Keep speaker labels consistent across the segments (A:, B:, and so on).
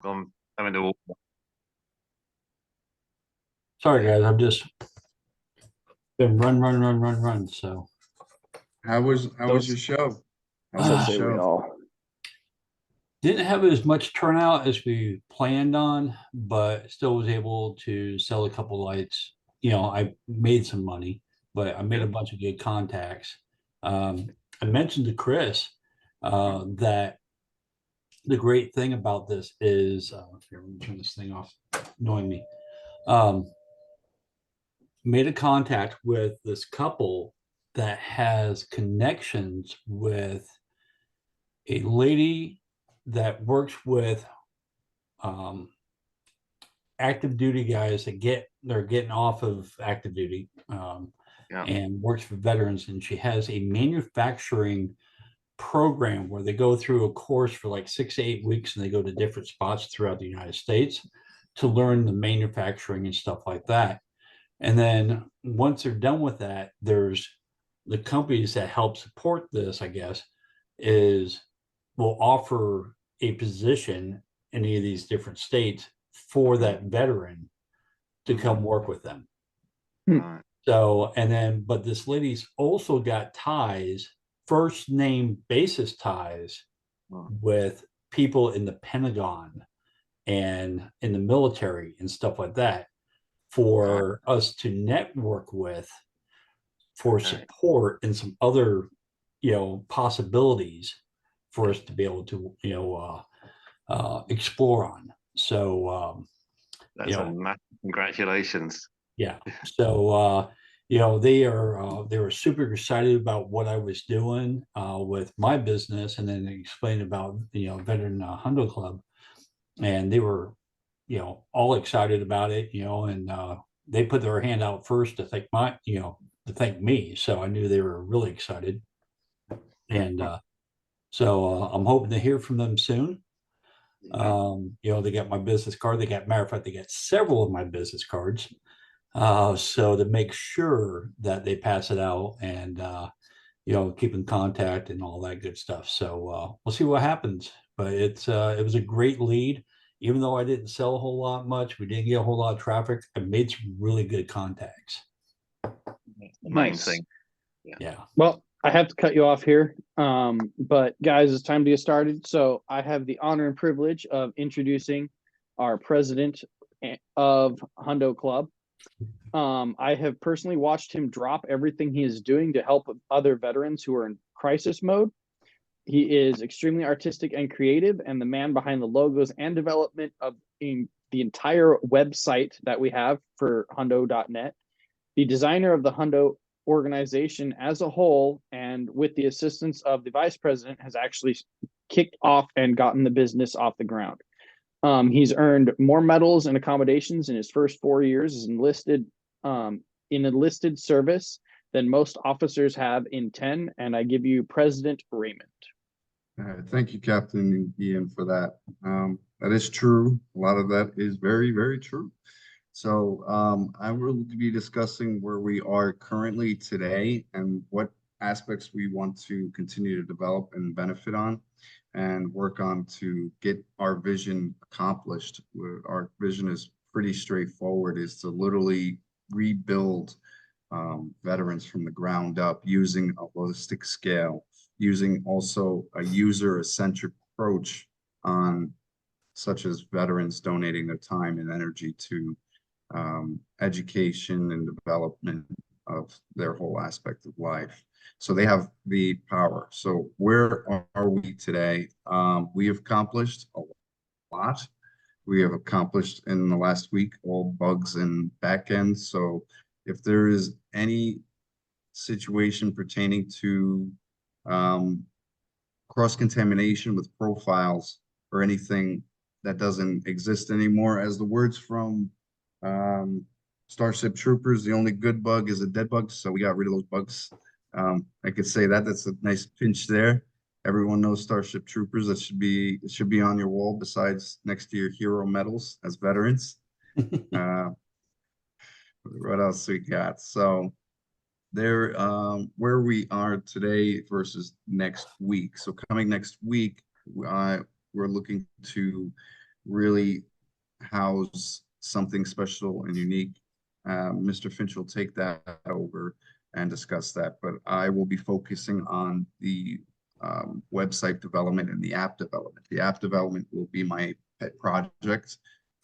A: gone having to.
B: Sorry, guys. I've just been run. So,
C: How was
A: So
C: your show? How was
D: So
C: the
B: uh,
D: say we
C: show?
D: all.
B: didn't have as much turnout as we planned on, but still was able to sell a couple lights. I made some money, but I made a
A: good.
B: bunch of good contacts. I mentioned to Chris that the great thing about this is, here, let me turn this thing off, annoying me. Um, Made a contact with this couple that has connections with a lady that works with um, active duty guys that they're getting off of active duty,
A: Yeah.
B: and works for veterans, and she has a manufacturing program where they go through a course for like 6 to 8 weeks, and they go to different spots throughout the United States to learn the manufacturing and stuff like that. And then once they're done with that, there's the companies that help support this, I guess, is will offer a position in any of these different states for that veteran to come work with them.
A: Right.
B: So, and then, but this lady's also got ties, first name basis ties
A: Wow.
B: with people in the Pentagon and in the military and stuff like that for us to network with for
A: Okay.
B: support and some other, possibilities for us to be able to, explore on. So,
A: That's a massive congratulations.
B: yeah. So, they were super excited about what I was doing with my business, and then they explained about veteran Hundo Club, and they were all excited about it, and they put their hand out first to thank me. So I knew they were really excited, and so I'm hoping to hear from them soon. They got my business card. Matter of fact, they got several of my business cards. So to make sure that they pass it out and keep in contact and all that good stuff. So we'll see what happens. But it was a great lead. Even though I didn't sell a whole lot much, we didn't get a whole lot of traffic. I made some really good contacts.
A: That's the main
D: Nice.
A: thing.
B: Yeah.
D: Well, I have to cut you off here. But guys, it's time to get started. So I have the honor and privilege of introducing our president of Hundo Club. I have personally watched him drop everything he is doing to help other veterans who are in crisis mode. He is extremely artistic and creative, and the man behind the logos and development of the entire website that we have for Hundo.net. The designer of the Hundo organization as a whole, and with the assistance of the vice president, has actually kicked off and gotten the business off the ground. He's earned more medals and accommodations in his first 4 years as enlisted service than most officers have in 10. And I give you President Raymond.
C: Thank you, Captain Ian, for that. That is true. A lot of that is very, very true. So I will be discussing where we are currently today and what aspects we want to continue to develop and benefit on and work on to get our vision accomplished. Our vision is pretty straightforward, is to literally rebuild veterans from the ground up using a holistic scale, using also a user-centric approach on such as veterans donating their time and energy to education and development of their whole aspect of life. So they have the power. So where are we today? We have accomplished a lot. We have accomplished in the last week all bugs and backends. So if there is any situation pertaining to cross-contamination with profiles or anything that doesn't exist anymore, as the words from Starship Troopers, the only good bug is a dead bug. So we got rid of those bugs. I could say that that's a nice pinch there. Everyone knows Starship Troopers. It should be on your wall besides next to your hero medals as veterans. What else we got? So there, where we are today versus next week. So coming next week, we're looking to really house something special and unique. Mr. Finch will take that over and discuss that, but I will be focusing on the website development and the app development. The app development will be my pet project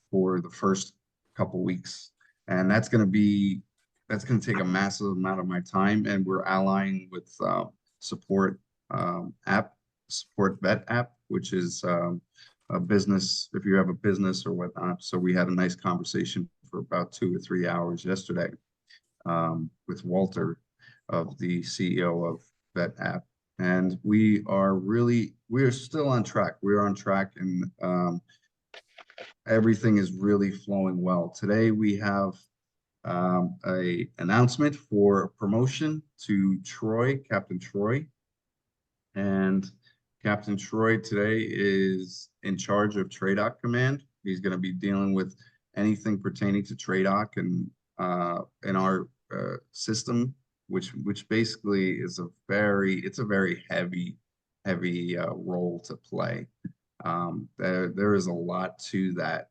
C: for the first couple weeks, and that's going to take a massive amount of my time. And we're allying with support support vet app, which is a business, if you have a business or whatnot. So we had a nice conversation for about 2 or 3 hours yesterday with Walter, of the CEO of Vet App. And we are still on track. We are on track, and everything is really flowing well. Today we have a announcement for a promotion to Troy, Captain Troy. And Captain Troy today is in charge of TRADOC Command. He's going to be dealing with anything pertaining to TRADOC and in our system, which basically is a very heavy role to play. There is a lot to that.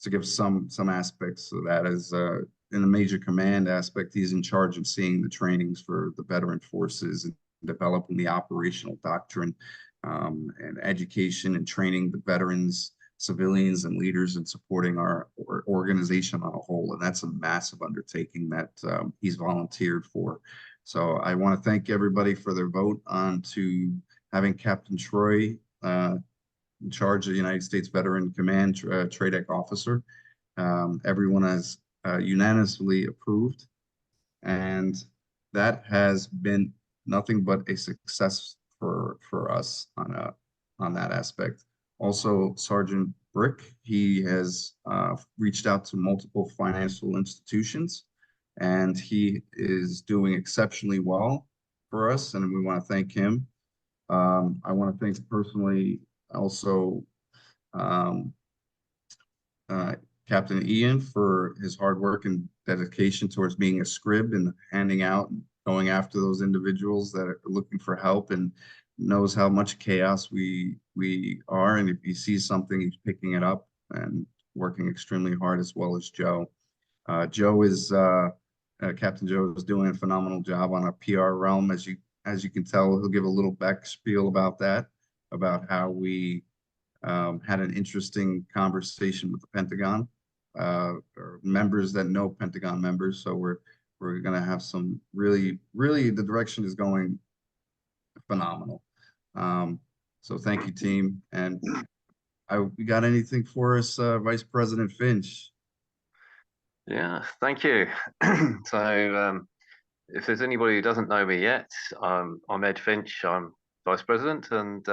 C: To give some aspects of that, is in the major command aspect, he's in charge of seeing the trainings for the veteran forces and developing the operational doctrine, and education and training the veterans, civilians, and leaders, and supporting our organization on a whole. And that's a massive undertaking that he's volunteered for. So I want to thank everybody for their vote on to having Captain Troy in charge of the United States Veteran Command TRADOC officer. Everyone has unanimously approved, and that has been nothing but a success for us on that aspect. Also, Sergeant Brick, he has reached out to multiple financial institutions, and he is doing exceptionally well for us, and we want to thank him. I want to thank personally also Captain Ian for his hard work and dedication towards being a scrib and handing out and going after those individuals that are looking for help, and knows how much chaos we are. And if he sees something, he's picking it up and working extremely hard, as well as Joe. Captain Joe is doing a phenomenal job on our PR realm. As you can tell, he'll give a little back spiel about that, about how we had an interesting conversation with the Pentagon, or members that know Pentagon members. So we're going to have some really the direction is going phenomenal. So thank you, team. And you got anything for us, Vice President Finch?
A: Yeah, thank you. So if there's anybody who doesn't know me yet, I'm Ed Finch. I'm Vice President, and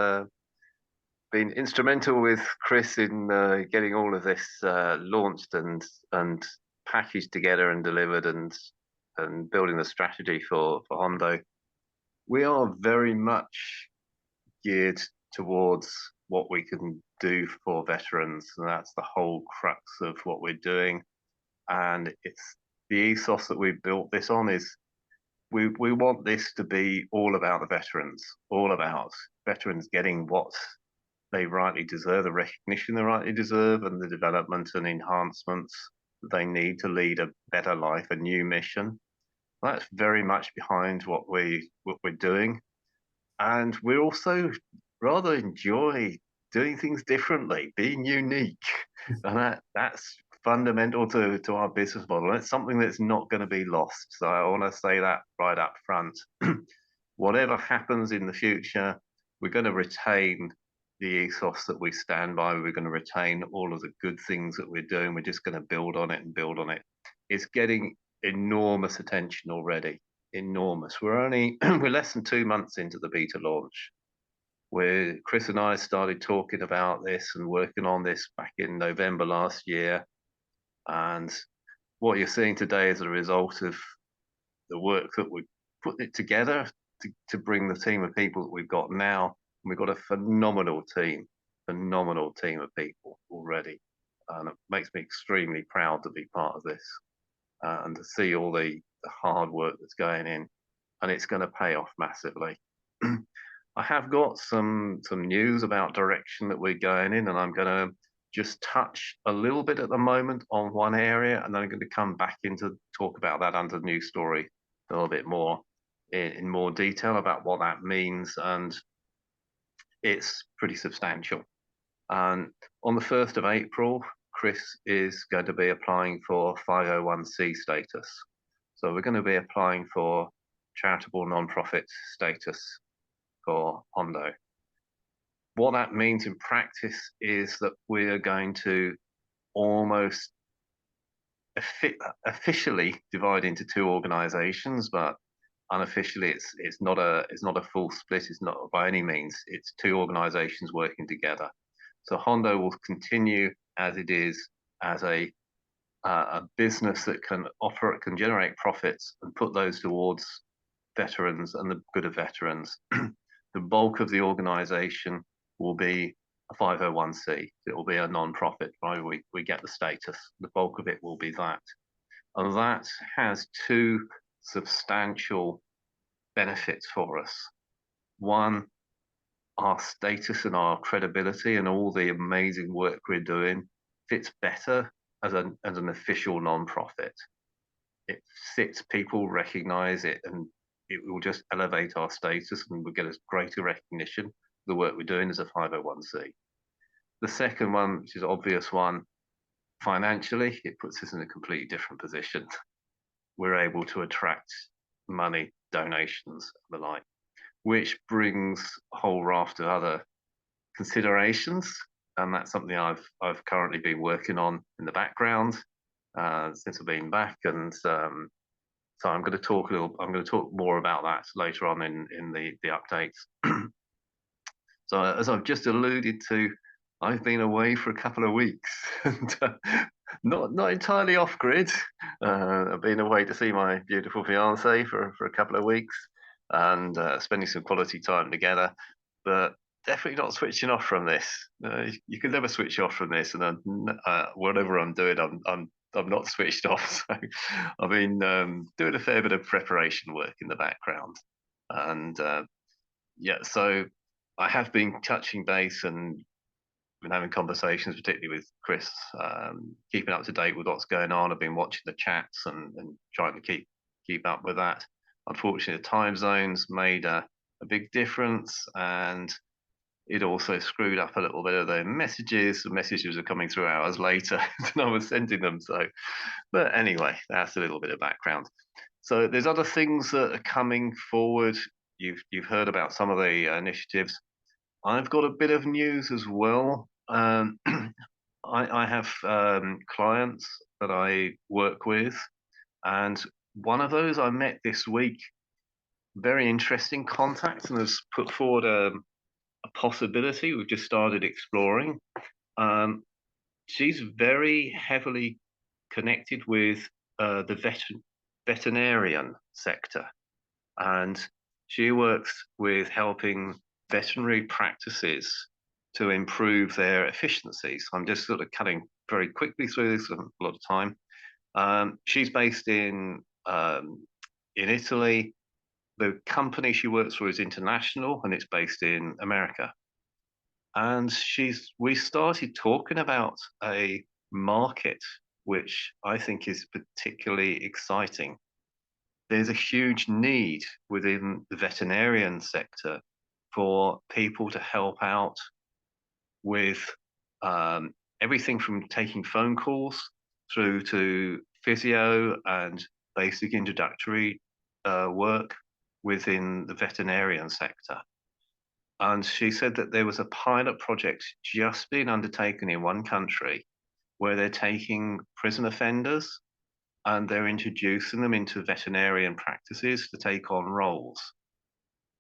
A: been instrumental with Chris in getting all of this launched and packaged together and delivered, and building the strategy for HUNDO. We are very much geared towards what we can do for veterans, and that's the whole crux of what we're doing. And it's the ethos that we've built this on is we want this to be all about the veterans, all about veterans getting what they rightly deserve, the recognition they rightly deserve, and the development and enhancements that they need to lead a better life, a new mission. That's very much behind what we're doing. And we also rather enjoy doing things differently, being unique. And that's fundamental to our business model. It's something that's not going to be lost. So I want to say that right up front. Whatever happens in the future, we're going to retain the ethos that we stand by. We're going to retain all of the good things that we're doing. We're just going to build on it and build on it. It's getting enormous attention already. Enormous. We're less than 2 months into the beta launch, where Chris and I started talking about this and working on this back in November last year. And what you're seeing today is a result of the work that we put it together to bring the team of people that we've got now. And we've got a phenomenal team of people already. And it makes me extremely proud to be part of this and to see all the hard work that's going in. And it's going to pay off massively. I have got some news about direction that we're going in, and I'm going to just touch a little bit at the moment on one area, and then I'm going to come back into talk about that under the news story a little bit more in more detail about what that means, and it's pretty substantial. And on the 1st of April, Chris is going to be applying for 501c status. So we're going to be applying for charitable non-profit status for HUNDO. What that means in practice is that we are going to almost officially divide into two organizations, but unofficially it's not a full split. It's not by any means. It's two organizations working together. So Hondo will continue as it is, as a business that can generate profits and put those towards veterans and the good of veterans. The bulk of the organization will be a 501c. It will be a non-profit, right? We get the status. The bulk of it will be that. And that has two substantial benefits for us. One, our status and our credibility and all the amazing work we're doing fits better as an official non-profit. It fits, people recognize it, and it will just elevate our status, and we'll get a greater recognition of the work we're doing as a 501c. The second one, which is an obvious one, financially, it puts us in a completely different position. We're able to attract money, donations, and the like, which brings a whole raft of other considerations. And that's something I've currently been working on in the background since I've been back. And so I'm going to talk more about that later on in the updates. So as I've just alluded to, I've been away for a couple of weeks, and not entirely off grid. I've been away to see my beautiful fiance for a couple of weeks, and spending some quality time together. But definitely not switching off from this. You can never switch off from this, and whatever I'm doing, I'm not switched off. So I've been doing a fair bit of preparation work in the background, and yeah, so I have been touching base and been having conversations, particularly with Chris, keeping up to date with what's going on. I've been watching the chats and trying to keep up with that. Unfortunately, the time zones made a big difference, and it also screwed up a little bit of the messages. The messages are coming through hours later than I was sending them. So, but anyway, that's a little bit of background. So there's other things that are coming forward. You've heard about some of the initiatives. I've got a bit of news as well. I have clients that I work with, and one of those I met this week, very interesting contact, and has put forward a possibility we've just started exploring. She's very heavily connected with the veterinarian sector, and she works with helping veterinary practices to improve their efficiencies. I'm just sort of cutting very quickly through this, a lot of time. She's based in Italy. The company she works for is international, and it's based in America. And we started talking about a market which I think is particularly exciting. There's a huge need within the veterinarian sector for people to help out with everything from taking phone calls through to physio and basic introductory work within the veterinarian sector. And she said that there was a pilot project just being undertaken in one country where they're taking prison offenders and they're introducing them into veterinarian practices to take on roles.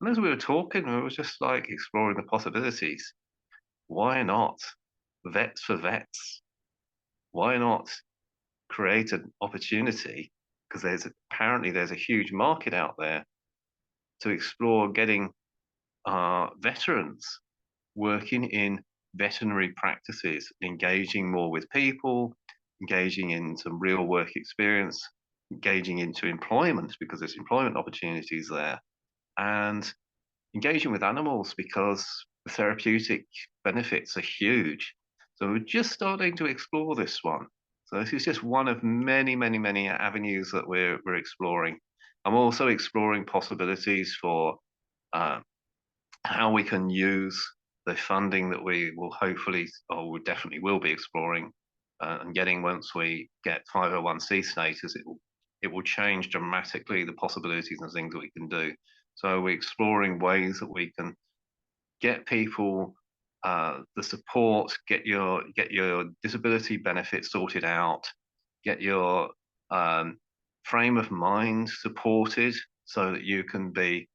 A: And as we were talking, we were just like exploring the possibilities. Why not vets for vets? Why not create an opportunity? Because apparently there's a huge market out there to explore getting veterans working in veterinary practices, engaging more with people, engaging in some real work experience, engaging into employment, because there's employment opportunities there. And engaging with animals because the therapeutic benefits are huge. So we're just starting to explore this one. So this is just one of many, many, many avenues that we're exploring. I'm also exploring possibilities for how we can use the funding that we will hopefully, or we definitely will be exploring and getting once we get 501c status. It will change dramatically the possibilities and things that we can do. So we're exploring ways that we can get people the support, get your disability benefits sorted out, get your frame of mind supported so that you can be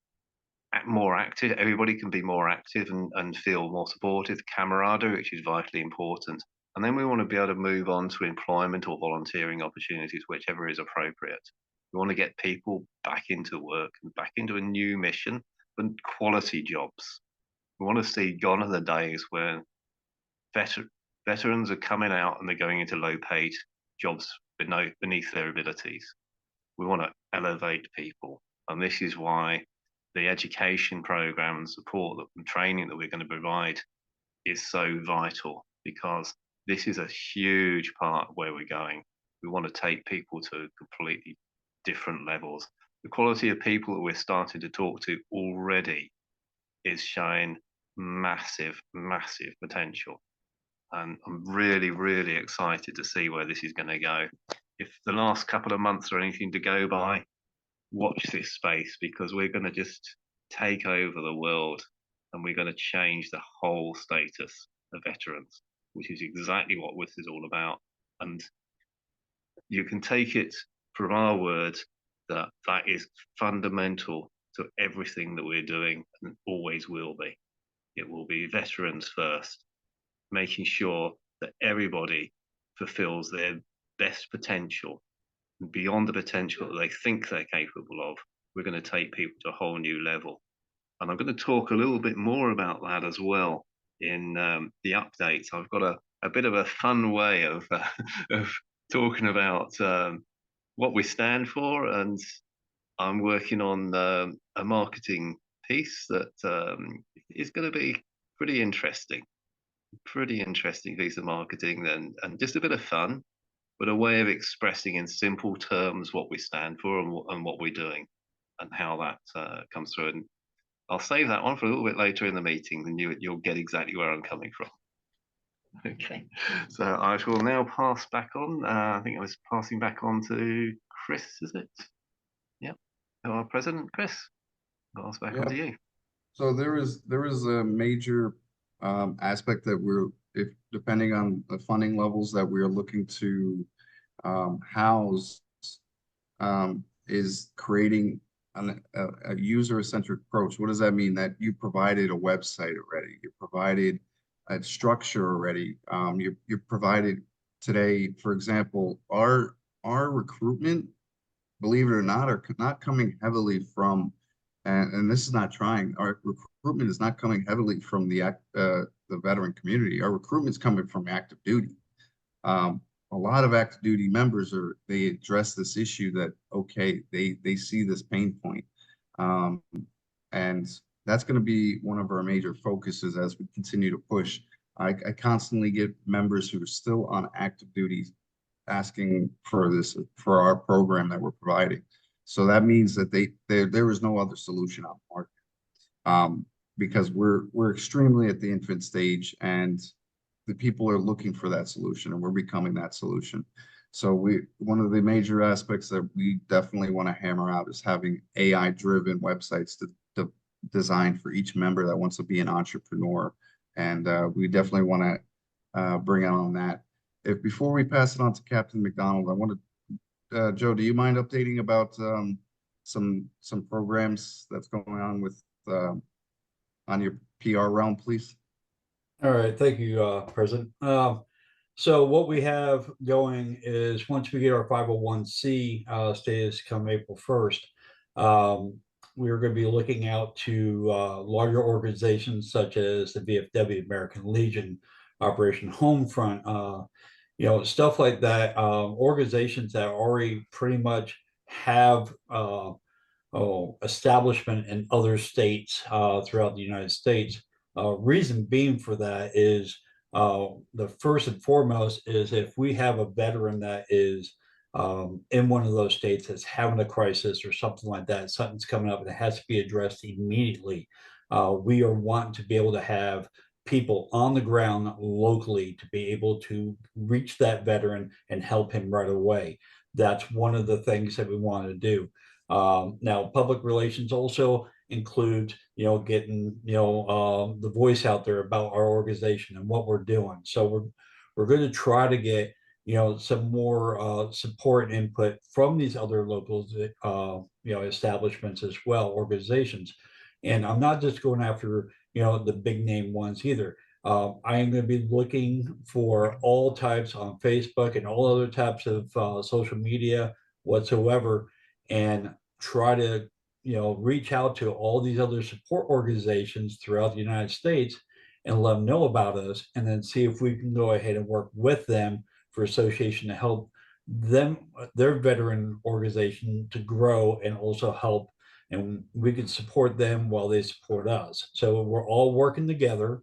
A: more active. Everybody can be more active and feel more supported. Camaraderie, which is vitally important. And then we want to be able to move on to employment or volunteering opportunities, whichever is appropriate. We want to get people back into work and back into a new mission and quality jobs. We want to see gone are the days where veterans are coming out and they're going into low-paid jobs beneath their abilities. We want to elevate people, and this is why the education program and support and training that we're going to provide is so vital, because this is a huge part of where we're going. We want to take people to completely different levels. The quality of people that we're starting to talk to already is showing massive, massive potential. And I'm really, really excited to see where this is going to go. If the last couple of months are anything to go by, watch this space, because we're going to just take over the world and we're going to change the whole status of veterans, which is exactly what this is all about. And you can take it from our words that that is fundamental to everything that we're doing and always will be. It will be veterans first, making sure that everybody fulfills their best potential and beyond the potential that they think they're capable of. We're going to take people to a whole new level. And I'm going to talk a little bit more about that as well in the updates. I've got a bit of a fun way of talking about what we stand for, and I'm working on a marketing piece that is going to be pretty interesting piece of marketing, and just a bit of fun, but a way of expressing in simple terms what we stand for and what we're doing and how that comes through. And I'll save that one for a little bit later in the meeting, and you'll get exactly where I'm coming from. Okay, so I shall now pass back on. I think I was passing back on to Chris, is it? Yeah, our president, Chris. I'll pass back on to you.
C: So there is a major aspect that if depending on the funding levels that we're looking to house, is creating a user-centric approach. What does that mean? That you provided a website already, you provided a structure already, you provided today, for example, our recruitment, believe it or not, are not coming heavily from, and this is not trying, our recruitment is not coming heavily from the veteran community. Our recruitment is coming from active duty. A lot of active duty members they address this issue that, okay, they see this pain point. And that's going to be one of our major focuses as we continue to push. I constantly get members who are still on active duty asking for for our program that we're providing. So that means that there is no other solution on the market, because we're extremely at the infant stage, and the people are looking for that solution, and we're becoming that solution. So one of the major aspects that we definitely want to hammer out is having AI-driven websites to design for each member that wants to be an entrepreneur, and we definitely want to bring on that. Before we pass it on to Captain McDonald, I want to, Joe, do you mind updating about some programs that's going on with on your PR realm, please?
B: All right, thank you, President. So what we have going is, once we get our 501c status come April 1st, we're going to be looking out to larger organizations such as the VFW, American Legion, Operation Homefront, stuff like that, organizations that already pretty much have establishment in other states throughout the United States. Reason being for that is the first and foremost is if we have a veteran that is in one of those states that's having a crisis or something like that, something's coming up and it has to be addressed immediately. We are wanting to be able to have people on the ground locally to be able to reach that veteran and help him right away. That's one of the things that we want to do. Now, public relations also includes, getting, the voice out there about our organization and what we're doing. So we're going to try to get, some more support and input from these other locals, establishments as well, organizations. And I'm not just going after, the big name ones either. I am going to be looking for all types on Facebook and all other types of social media whatsoever, and try to reach out to all these other support organizations throughout the United States and let them know about us, and then see if we can go ahead and work with them for association to help them, their veteran organization, to grow and also help, and we can support them while they support us. So we're all working together,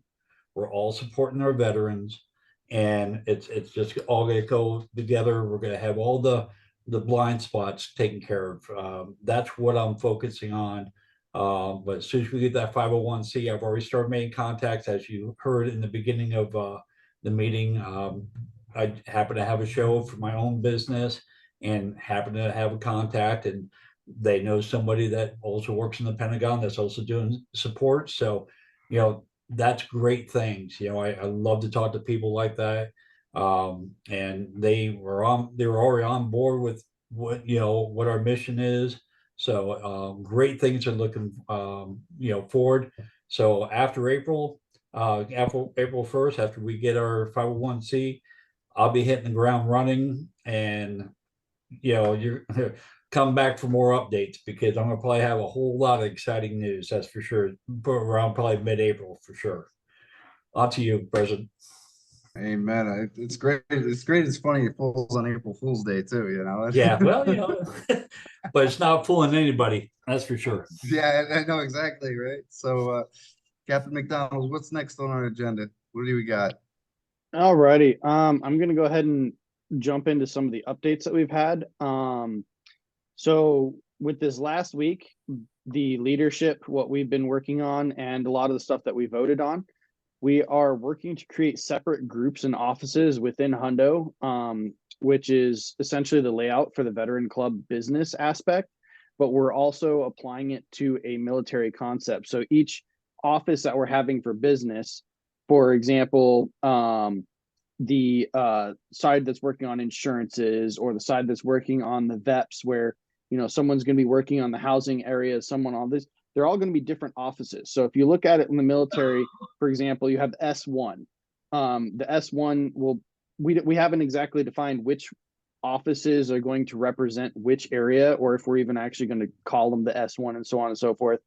B: we're all supporting our veterans, and it's just all going to go together. We're going to have all the blind spots taken care of. That's what I'm focusing on. But as soon as we get that 501c, I've already started making contacts, as you heard in the beginning of the meeting. I happen to have a show for my own business and happen to have a contact, and they know somebody that also works in the Pentagon that's also doing support. So, that's great things. I love to talk to people like that. And they were already on board with what our mission is. So great things are looking forward. So after April 1st, after we get our 501c, I'll be hitting the ground running, and you're come back for more updates, because I'm gonna probably have a whole lot of exciting news, that's for sure, around probably mid-April for sure. On to you, President.
C: Amen. It's great. It's great. It's funny. It falls on April Fool's Day too,
B: Yeah, well, but it's not fooling anybody, that's for sure.
C: Yeah, I know exactly, right? So, Captain McDonald, what's next on our agenda? What do we got?
D: Alrighty. I'm gonna go ahead and jump into some of the updates that we've had. So with this last week, the leadership, what we've been working on, and a lot of the stuff that we voted on, we are working to create separate groups and offices within Hundo, which is essentially the layout for the Veteran Club business aspect, but we're also applying it to a military concept. So each office that we're having for business, for example, the side that's working on insurances, or the side that's working on the VEPs, where someone's going to be working on the housing area, someone on this, they're all going to be different offices. So if you look at it in the military, for example, you have the S1. The S1 we haven't exactly defined which offices are going to represent which area, or if we're even actually going to call them the S1, and so on and so forth.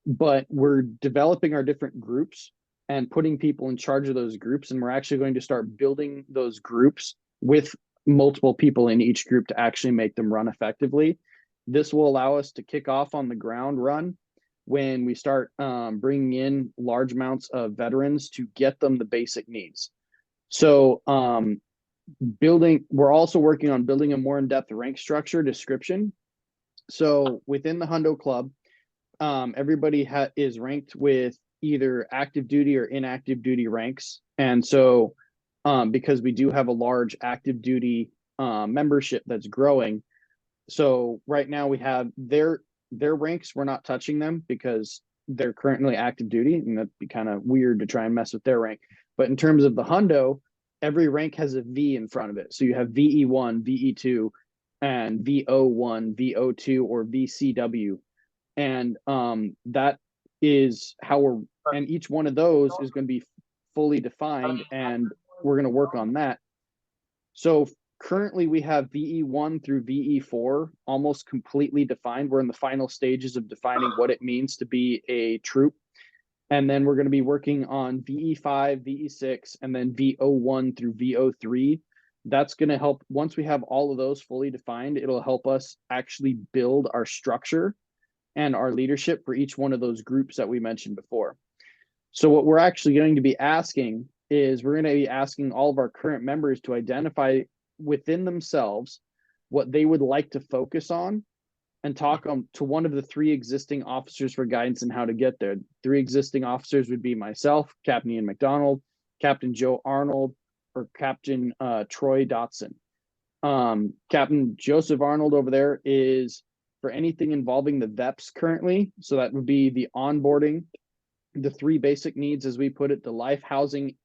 D: But we're developing our different groups and putting people in charge of those groups, and we're actually going to start building those groups with multiple people in each group to actually make them run effectively. This will allow us to kick off on the ground run when we start bringing in large amounts of veterans to get them the basic needs. So we're also working on building a more in-depth rank structure description. So within the Hundo Club, everybody is ranked with either active duty or inactive duty ranks. And so because we do have a large active duty membership that's growing, so right now we have their ranks, we're not touching them because they're currently active duty, and that'd be kind of weird to try and mess with their rank. But in terms of the Hundo, every rank has a V in front of it. So you have VE1, VE2, and VO1, VO2, or VCW. And that is how and each one of those is going to be fully defined, and we're going to work on that. So currently we have VE1 through VE4 almost completely defined. We're in the final stages of defining what it means to be a troop. And then we're going to be working on VE5, VE6, and then VO1 through VO3. That's going to help. Once we have all of those fully defined, it'll help us actually build our structure and our leadership for each one of those groups that we mentioned before. So what we're actually going to be asking is we're going to be asking all of our current members to identify within themselves what they would like to focus on and talk to one of the 3 existing officers for guidance on how to get there. 3 existing officers would be myself, Captain Ian McDonald, Captain Joe Arnold, or Captain Troy Dotson. Captain Joseph Arnold over there is for anything involving the VEPs currently. So that would be the onboarding, the 3 basic needs, as we put it, the life, housing.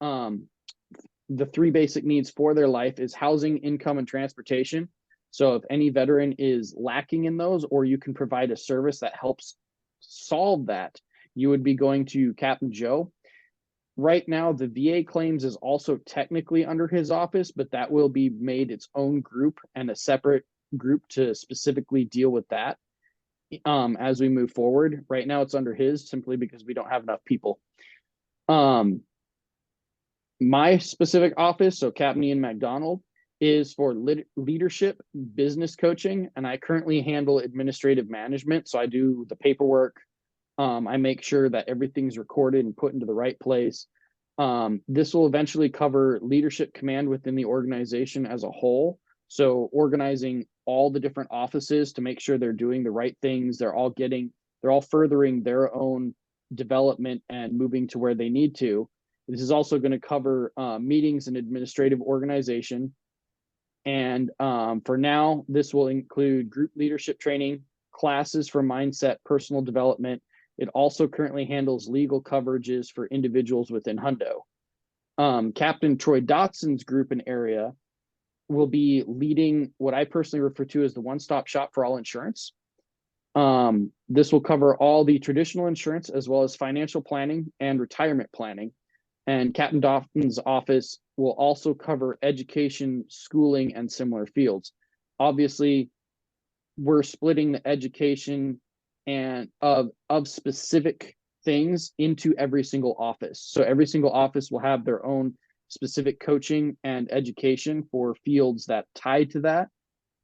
D: The 3 basic needs for their life is housing, income, and transportation. So if any veteran is lacking in those, or you can provide a service that helps solve that, you would be going to Captain Joe. Right now, the VA claims is also technically under his office, but that will be made its own group and a separate group to specifically deal with that as we move forward. Right now, it's under his simply because we don't have enough people. My specific office, so Captain Ian McDonald, is for leadership, business coaching, and I currently handle administrative management. So I do the paperwork. I make sure that everything's recorded and put into the right place. This will eventually cover leadership command within the organization as a whole. So organizing all the different offices to make sure they're doing the right things. They're all furthering their own development and moving to where they need to. This is also going to cover meetings and administrative organization. And for now, this will include group leadership training, classes for mindset, personal development. It also currently handles legal coverages for individuals within HUNDO. Captain Troy Dotson's group and area will be leading what I personally refer to as the one-stop shop for all insurance. This will cover all the traditional insurance as well as financial planning and retirement planning. And Captain Dawson's office will also cover education, schooling, and similar fields. Obviously, we're splitting the education and of specific things into every single office. So every single office will have their own specific coaching and education for fields that tie to that.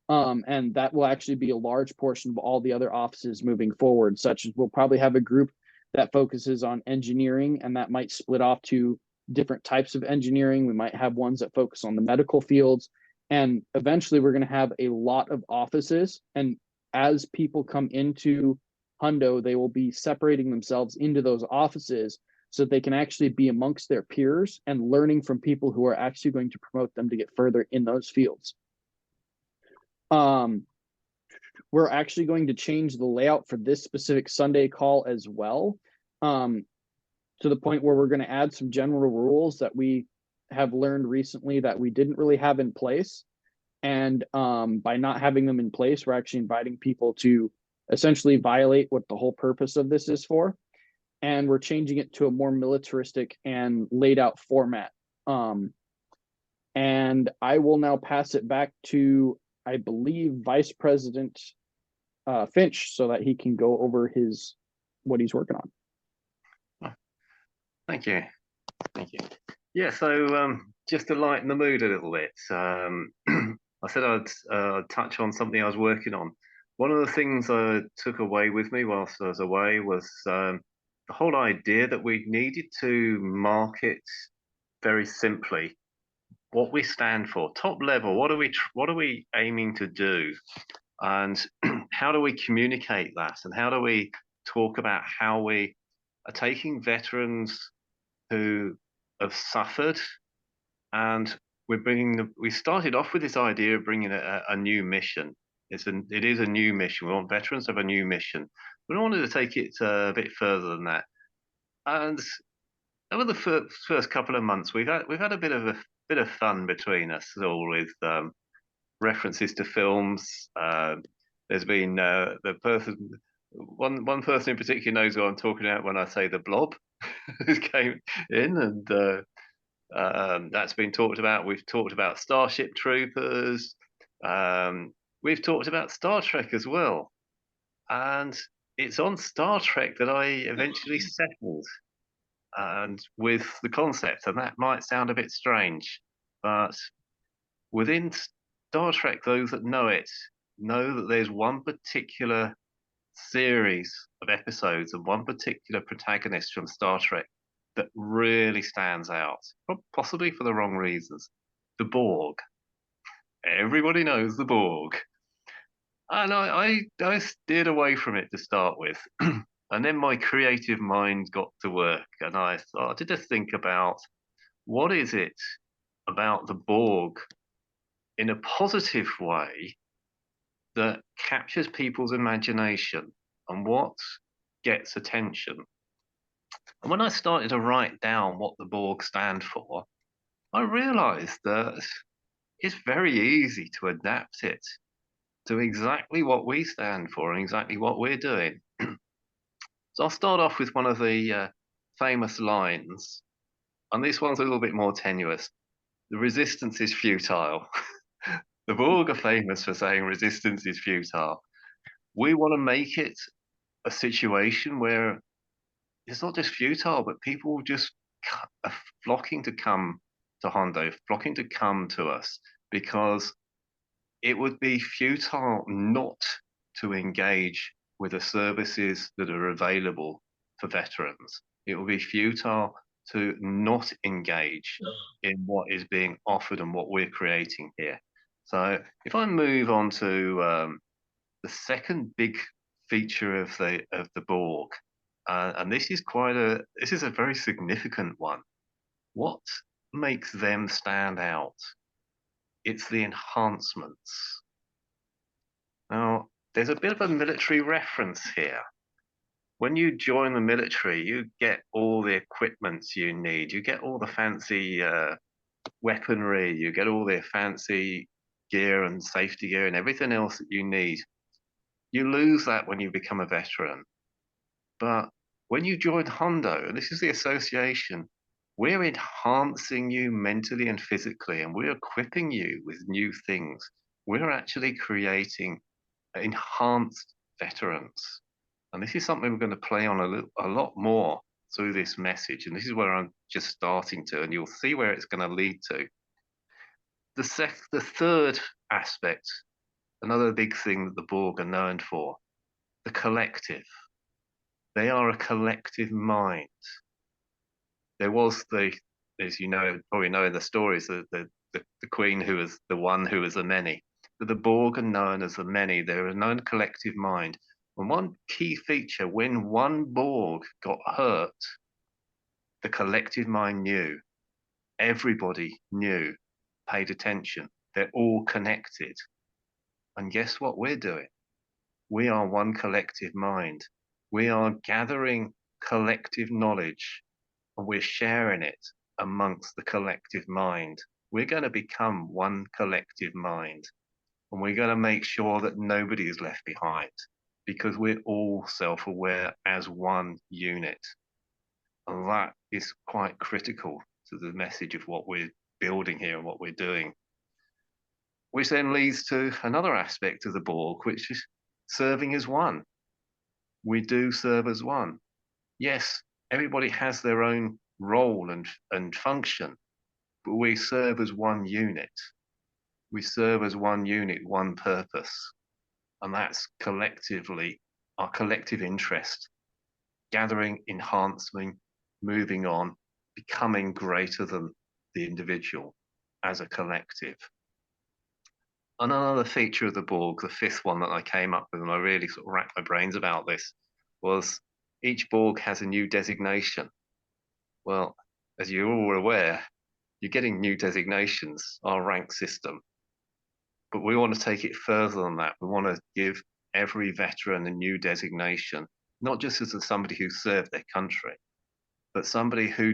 D: And that will actually be a large portion of all the other offices moving forward, such as we'll probably have a group that focuses on engineering, and that might split off to different types of engineering. We might have ones that focus on the medical fields, and eventually we're going to have a lot of offices. And as people come into HUNDO, they will be separating themselves into those offices so that they can actually be amongst their peers and learning from people who are actually going to promote them to get further in those fields. We're actually going to change the layout for this specific Sunday call as well, to the point where we're going to add some general rules that we have learned recently that we didn't really have in place. And by not having them in place, we're actually inviting people to essentially violate what the whole purpose of this is for. And we're changing it to a more militaristic and laid out format. And I will now pass it back to, I believe, Vice President Finch, so that he can go over what he's working on.
A: Thank you. Yeah, so just to lighten the mood a little bit, I said I'd touch on something I was working on. One of the things I took away with me whilst I was away was the whole idea that we needed to market very simply what we stand for, top level. What are we aiming to do, and how do we communicate that, and how do we talk about how we are taking veterans who have suffered, and we started off with this idea of bringing a new mission. It is a new mission. We want veterans to have a new mission. We wanted to take it a bit further than that. And over the first couple of months, we've had a bit of fun between us all with references to films. There's been one person in particular knows what I'm talking about when I say the Blob came in, and that's been talked about. We've talked about Starship Troopers. We've talked about Star Trek as well, and it's on Star Trek that I eventually settled and with the concept, and that might sound a bit strange, but within Star Trek, those that know it know that there's one particular series of episodes and one particular protagonist from Star Trek that really stands out, possibly for the wrong reasons. The Borg. Everybody knows the Borg. And I steered away from it to start with. And then my creative mind got to work and I started to think about what is it about the Borg in a positive way that captures people's imagination and what gets attention. And when I started to write down what the Borg stand for, I realized that it's very easy to adapt it to exactly what we stand for and exactly what we're doing. So I'll start off with one of the famous lines, and this one's a little bit more tenuous. The resistance is futile. The Borg are famous for saying resistance is futile. We want to make it a situation where it's not just futile, but people just are flocking to come to Hondo, flocking to come to us, because it would be futile not to engage with the services that are available for veterans. It would be futile to not engage in what is being offered and what we're creating here. So if I move on to the second big feature of the Borg, and this is a very significant one. What makes them stand out? It's the enhancements. Now, there's a bit of a military reference here. When you join the military, you get all the equipment you need. You get all the fancy weaponry. You get all the fancy gear and safety gear and everything else that you need. You lose that when you become a veteran. But when you join Hondo, and this is the association, we're enhancing you mentally and physically, and we're equipping you with new things. We're actually creating enhanced veterans. And this is something we're going to play on a lot more through this message. And this is where I'm just starting to, and you'll see where it's going to lead to. The third aspect, another big thing that the Borg are known for, the collective. They are a collective mind. There was as you know, probably know in the stories, the queen who was the one who was the many. But the Borg are known as the many. They're a known collective mind. And one key feature, when one Borg got hurt, the collective mind knew. Everybody knew, paid attention. They're all connected. And guess what we're doing? We are one collective mind. We are gathering collective knowledge and we're sharing it amongst the collective mind. We're going to become one collective mind and we're going to make sure that nobody is left behind because we're all self-aware as one unit. And that is quite critical to the message of what we're building here and what we're doing. Which then leads to another aspect of the Borg, which is serving as one. We do serve as one. Yes, everybody has their own role and function, but we serve as one unit. We serve as one unit, one purpose. And that's collectively our collective interest, gathering, enhancing, moving on, becoming greater than the individual as a collective. And another feature of the Borg, the fifth one that I came up with, and I really sort of racked my brains about this, was each Borg has a new designation. Well, as you're all aware, you're getting new designations, our rank system. But we want to take it further than that. We want to give every veteran a new designation, not just as somebody who served their country, but somebody who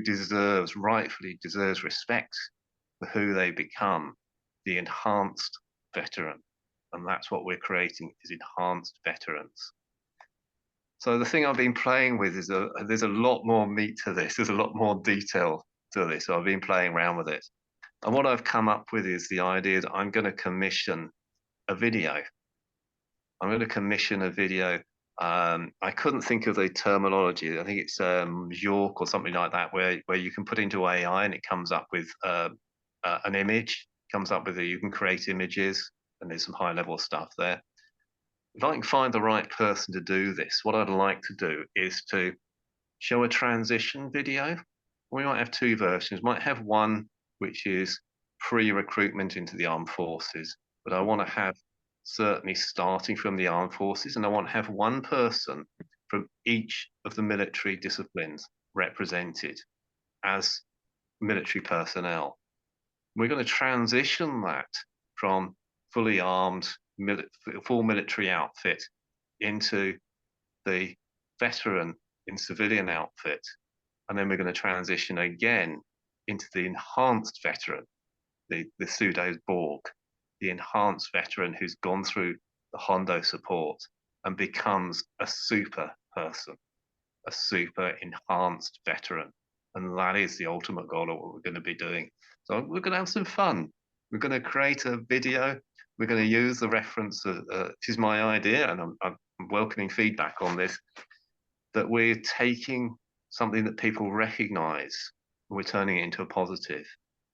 A: rightfully deserves respect for who they become, the enhanced veteran. And that's what we're creating, is enhanced veterans. So the thing I've been playing with is there's a lot more meat to this. There's a lot more detail to this. So I've been playing around with it. And what I've come up with is the idea that I'm going to commission a video. I'm going to commission a video. I couldn't think of the terminology. I think it's York or something like that, where you can put into AI and it comes up with an image, comes up with you can create images, and there's some high level stuff there. if I can find the right person to do this, what I'd like to do is to show a transition video. We might have two versions. Might have one which is pre-recruitment into the armed forces, but I want to have certainly starting from the armed forces, and I want to have one person from each of the military disciplines represented as military personnel. We're going to transition that from fully armed, full military outfit into the veteran in civilian outfit. And then we're going to transition again into the enhanced veteran, the pseudo Borg, the enhanced veteran who's gone through the HUNDO support and becomes a super person, a super enhanced veteran. And that is the ultimate goal of what we're going to be doing. So we're going to have some fun. We're going to create a video. We're going to use the reference, which is my idea, and I'm welcoming feedback on this, that we're taking something that people recognize and we're turning it into a positive.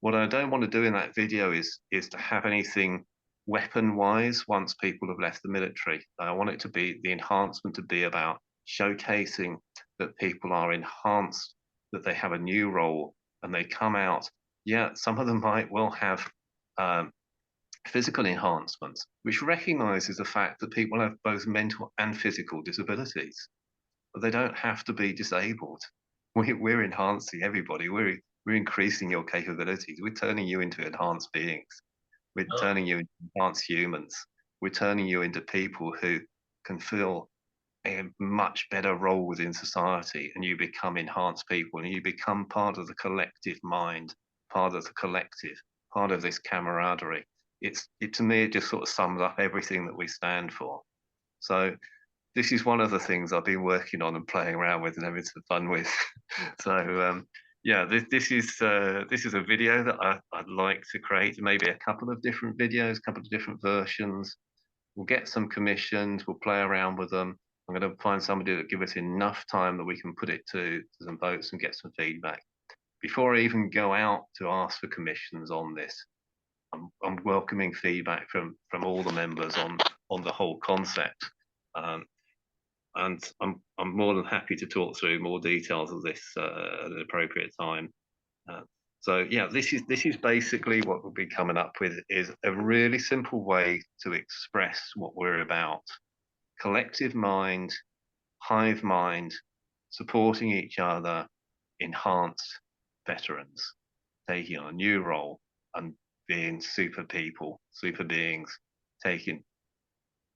A: What I don't want to do in that video is to have anything weapon-wise once people have left the military. I want it to be, the enhancement to be about showcasing that people are enhanced, that they have a new role, and they come out. Yeah, some of them might well have physical enhancements, which recognizes the fact that people have both mental and physical disabilities, but they don't have to be disabled. We're enhancing everybody. We're increasing your capabilities. We're turning you into enhanced beings. We're turning you into enhanced humans. We're turning you into people who can fill a much better role within society, and you become enhanced people, and you become part of the collective mind, part of the collective, part of this camaraderie. To me, it just sort of sums up everything that we stand for. So this is one of the things I've been working on and playing around with and having some fun with. So yeah, this is a video that I'd like to create, maybe a couple of different videos, a couple of different versions. We'll get some commissions, we'll play around with them. I'm going to find somebody that give us enough time that we can put it to some votes and get some feedback. Before I even go out to ask for commissions on this, I'm welcoming feedback from all the members on the whole concept. And I'm more than happy to talk through more details of this at an appropriate time. So yeah, this is basically what we'll be coming up with, is a really simple way to express what we're about. Collective mind, hive mind, supporting each other, enhanced veterans, taking on a new role and being super people, super beings, taking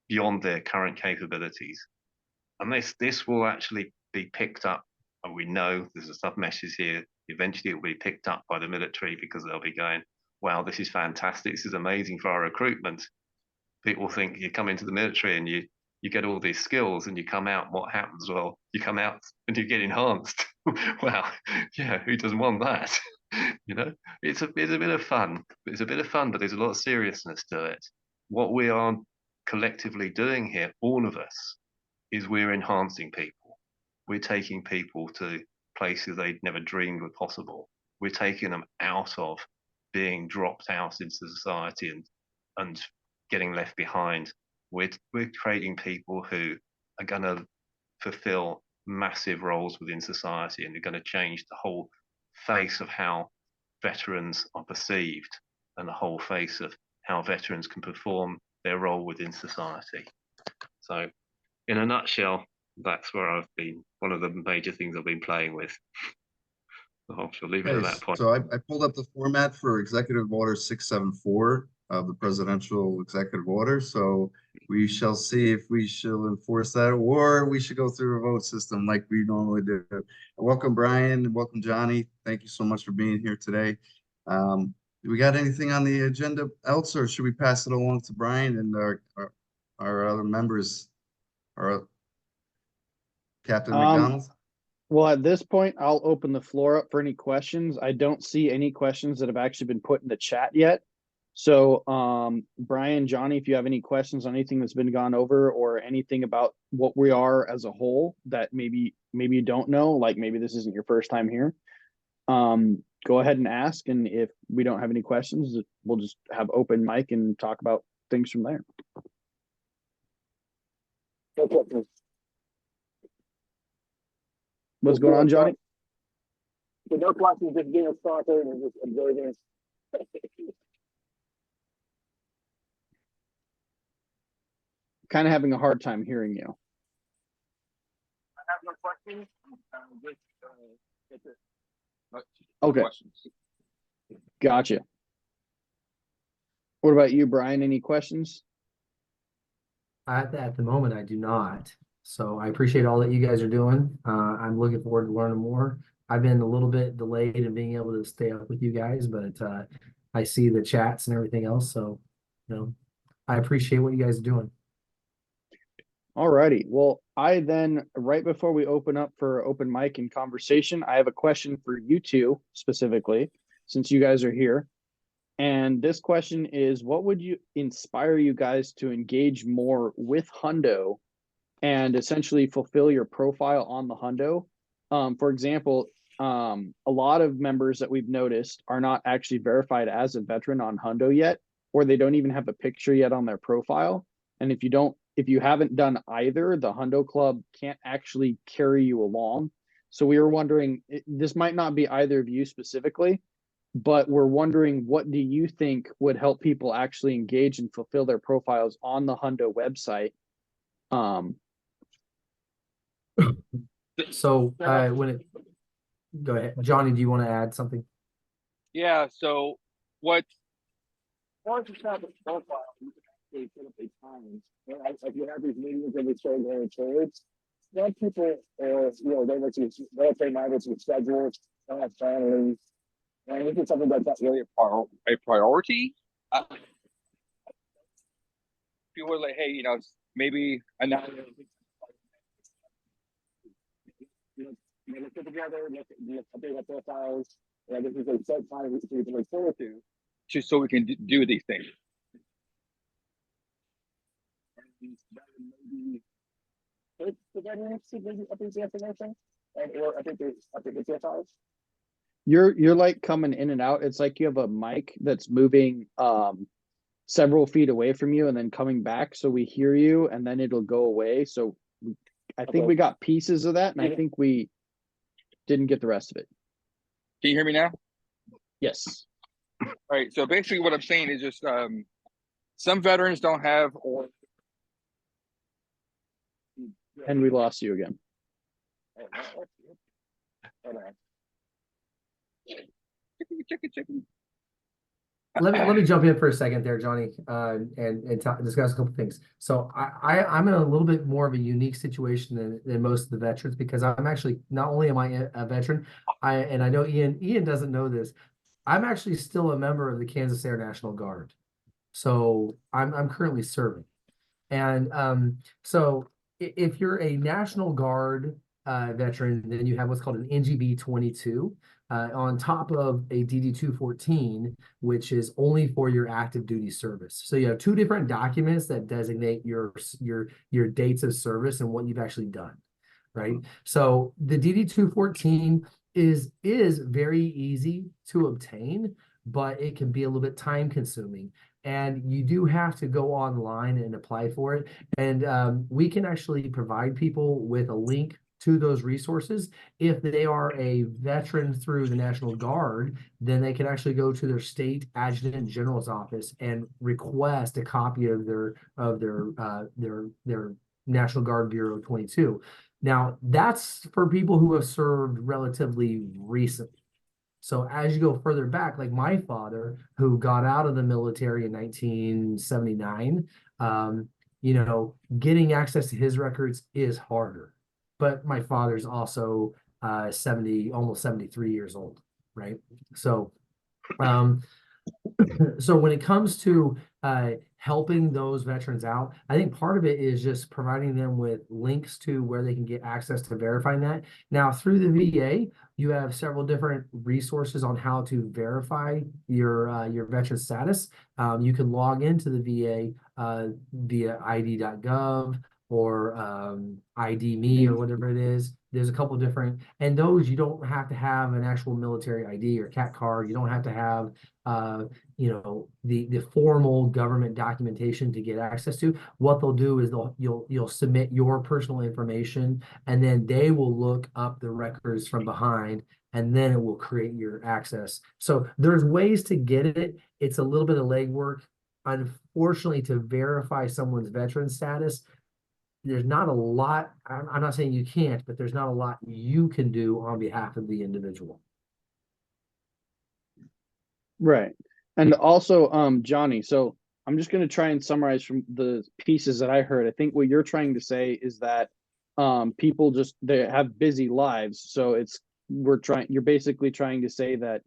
A: beyond their current capabilities. And this will actually be picked up, and we know there's a sub message here. Eventually, it will be picked up by the military, because they'll be going, "Wow, this is fantastic! This is amazing for our recruitment." People think you come into the military and you get all these skills, and you come out. What happens? Well, you come out and you get enhanced. Well, yeah, who doesn't want that? You know, it's a bit of fun. It's a bit of fun, but there's a lot of seriousness to it. What we are collectively doing here, all of us, is we're enhancing people. We're taking people to places they'd never dreamed were possible. We're taking them out of being dropped out into society and getting left behind. We're creating people who are going to fulfill massive roles within society, and they're going to change the whole face of how veterans are perceived, and the whole face of how veterans can perform their role within society. So in a nutshell, that's where I've been, one of the major things I've been playing with. I shall leave it at that point.
C: So I pulled up the format for Executive Order 674 of the Presidential Executive Order. So we shall see if we shall enforce that, or we should go through a vote system like we normally do. Welcome, Brian. Welcome, Johnny. Thank you so much for being here today. Do we got anything on the agenda else, or should we pass it along to Brian and our other members? Or Captain McDonald?
D: Well, at this point, I'll open the floor up for any questions. I don't see any questions that have actually been put in the chat yet. So, Brian, Johnny, if you have any questions on anything that's been gone over, or anything about what we are as a whole that maybe you don't know, like maybe this isn't your first time here, go ahead and ask. And if we don't have any questions, we'll just have open mic and talk about things from there. What's going on, Johnny?
E: So no questions, just being a stalker and just observing.
D: Kind of having a hard time hearing you.
E: I have no questions. That's it.
D: Okay.
E: Questions.
D: Gotcha. What about you, Brian? Any questions?
F: At the moment, I do not. So I appreciate all that you guys are doing. I'm looking forward to learning more. I've been a little bit delayed in being able to stay up with you guys, but I see the chats and everything else. So, I appreciate what you guys are doing.
D: All righty. Well, I then, right before we open up for open mic and conversation, I have a question for you two specifically, since you guys are here. And this question is, what would you inspire you guys to engage more with Hundo and essentially fulfill your profile on the Hundo? For example, a lot of members that we've noticed are not actually verified as a veteran on Hundo yet, or they don't even have a picture yet on their profile. And if you haven't done either, the Hundo Club can't actually carry you along. So we were wondering, this might not be either of you specifically, but we're wondering, what do you think would help people actually engage and fulfill their profiles on the Hundo website?
F: So go ahead, Johnny, do you want to add something?
E: Yeah, so once you have a profile, you can actually put up a time. If you have these meetings every so going forward, some people, they'll say mine is schedule, don't have families. And this is something that's not really a priority. People are like, hey, maybe an hour. Let's get together, let's update our profiles. And this is a set time we can look forward to, just so we can do these things. Maybe the veterans to maybe update the information, or I think it's profiles.
D: You're like coming in and out. It's like you have a mic that's moving several feet away from you and then coming back, so we hear you and then it'll go away. So I think we got pieces of that, and I think we didn't get the rest of it.
E: Can you hear me now?
D: Yes.
E: All right. So basically, what I'm saying is just some veterans don't have, or
D: And we lost you again.
E: Chicken.
F: Let me jump in for a second there, Johnny, and discuss a couple things. So I'm in a little bit more of a unique situation than most of the veterans, because I'm actually, not only am I a veteran, and I know Ian doesn't know this, I'm actually still a member of the Kansas Air National Guard. So I'm currently serving. And so if you're a National Guard veteran, then you have what's called an NGB 22. On top of a DD 214, which is only for your active duty service. So you have two different documents that designate your dates of service and what you've actually done, right? So the DD 214 is very easy to obtain, but it can be a little bit time consuming. And you do have to go online and apply for it. And we can actually provide people with a link to those resources. If they are a veteran through the National Guard, then they can actually go to their state adjutant general's office and request a copy of their National Guard Bureau 22. Now, that's for people who have served relatively recently. So as you go further back, like my father, who got out of the military in 1979, getting access to his records is harder. But my father's also almost 73 years old, right? So, so when it comes to helping those veterans out, I think part of it is just providing them with links to where they can get access to verifying that. Now, through the VA, you have several different resources on how to verify your veteran status. You can log into the VA via ID.gov. or ID me or whatever it is. There's a couple different, and those you don't have to have an actual military ID or CAT card. You don't have to have the formal government documentation to get access to. What they'll do is you'll submit your personal information, and then they will look up the records from behind, and then it will create your access. So there's ways to get it. It's a little bit of legwork. Unfortunately, to verify someone's veteran status, there's not a lot. I'm not saying you can't, but there's not a lot you can do on behalf of the individual.
D: Right. And also, Johnny, so I'm just going to try and summarize from the pieces that I heard. I think what you're trying to say is that people they have busy lives. So you're basically trying to say that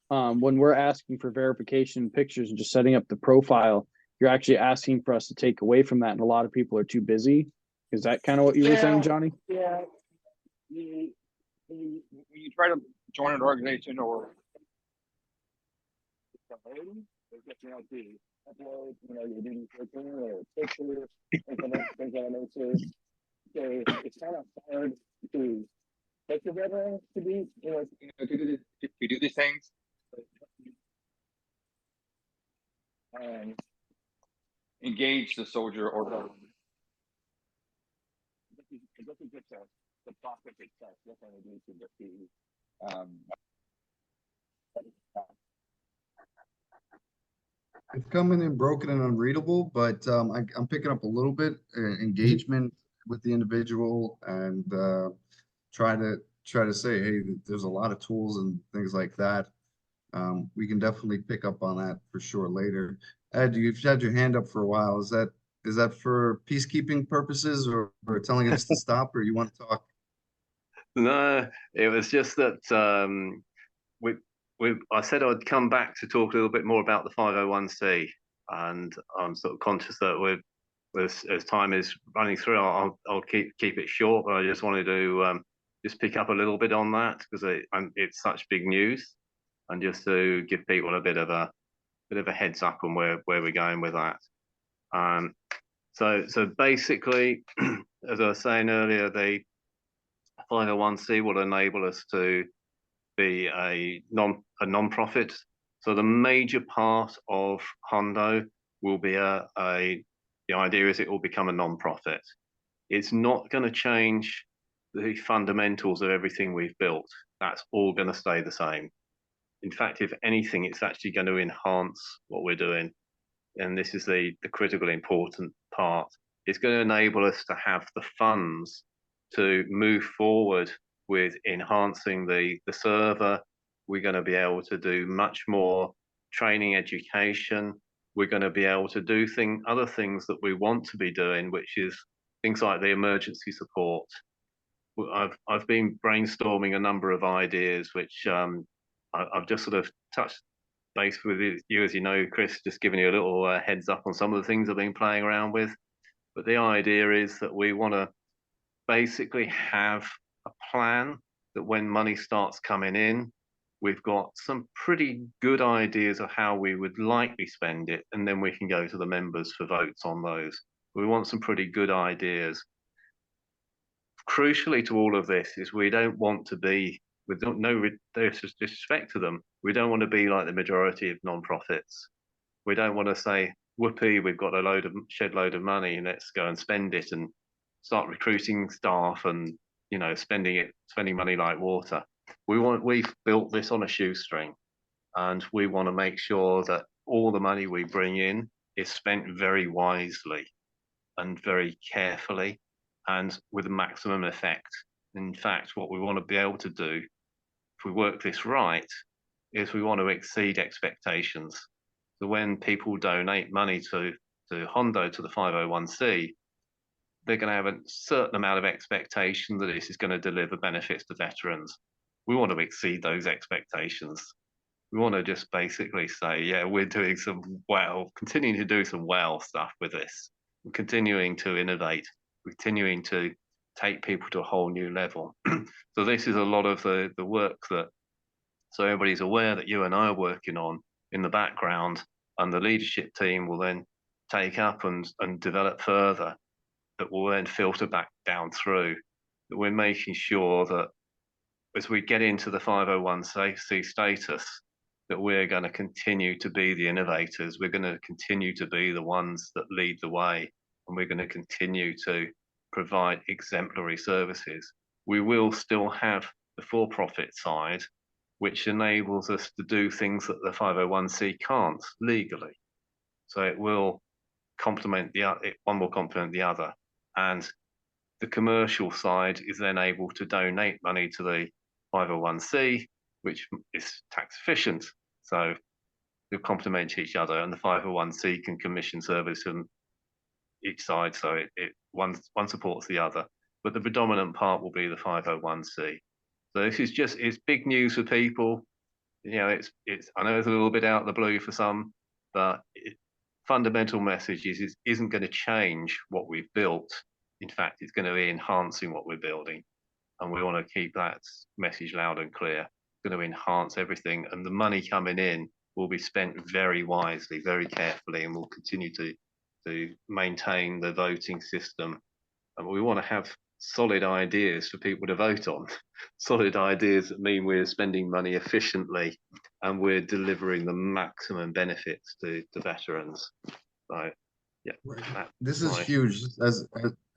D: when we're asking for verification pictures and just setting up the profile, you're actually asking for us to take away from that. And a lot of people are too busy. Is that kind of what you were saying, Johnny?
E: Yeah. When you try to join an organization or get your ID, upload, your DD or picture, things of that nature. So it's kind of hard to take the veteran to be, to do these things. And engage the soldier or it doesn't get the process itself. Definitely needs to get the
C: It's coming in broken and unreadable, but I'm picking up a little bit engagement with the individual and try to say, hey, there's a lot of tools and things like that. We can definitely pick up on that for sure later. Ed, you've had your hand up for a while. Is that for peacekeeping purposes or telling us to stop, or you want to talk?
A: No, it was just that I said I'd come back to talk a little bit more about the 501c, and I'm sort of conscious that as time is running through, I'll keep it short. But I just wanted to just pick up a little bit on that because it's such big news, and just to give people a bit of a heads up on where we're going with that. So basically, as I was saying earlier, the 501c will enable us to be a non-profit. So the major part of HUNDO will be the idea is it will become a non-profit. It's not going to change the fundamentals of everything we've built. That's all going to stay the same. In fact, if anything, it's actually going to enhance what we're doing. And this is the critical important part. It's going to enable us to have the funds to move forward with enhancing the server. We're going to be able to do much more training education. We're going to be able to do other things that we want to be doing, which is things like the emergency support. I've been brainstorming a number of ideas, which I've just sort of touched base with you, as you know, Chris, just giving you a little heads up on some of the things I've been playing around with. But the idea is that we want to basically have a plan that when money starts coming in, we've got some pretty good ideas of how we would likely spend it, and then we can go to the members for votes on those. We want some pretty good ideas. Crucially to all of this is we don't want to be, with no disrespect to them, we don't want to be like the majority of non-profits. We don't want to say, whoopee, we've got a shed load of money, let's go and spend it and start recruiting staff and spending money like water. We've built this on a shoestring, and we want to make sure that all the money we bring in is spent very wisely and very carefully and with maximum effect. In fact, what we want to be able to do, if we work this right, is we want to exceed expectations. So when people donate money to HUNDO, to the 501c, they're going to have a certain amount of expectation that this is going to deliver benefits to veterans. We want to exceed those expectations. We want to just basically say, yeah, we're doing continuing to do some stuff with this. We're continuing to innovate. We're continuing to take people to a whole new level. So this is a lot of the work so everybody's aware that you and I are working on in the background, and the leadership team will then take up and develop further. that will then filter back down through. That we're making sure that as we get into the 501c status, that we're going to continue to be the innovators. We're going to continue to be the ones that lead the way, and we're going to continue to provide exemplary services. We will still have the for-profit side, which enables us to do things that the 501c can't legally. So it will complement one will complement the other. And the commercial side is then able to donate money to the 501c, which is tax efficient. So they complement each other, and the 501c can commission service from each side. So one supports the other, but the predominant part will be the 501c. So this is it's big news for people. You know, I know it's a little bit out of the blue for some, but fundamental message is it isn't going to change what we've built. In fact, it's going to be enhancing what we're building. And we want to keep that message loud and clear. It's going to enhance everything. And the money coming in will be spent very wisely, very carefully, and we'll continue to maintain the voting system. And we want to have solid ideas for people to vote on. Solid ideas that mean we're spending money efficiently and we're delivering the maximum benefits to veterans. So, yeah,
C: right. This is huge.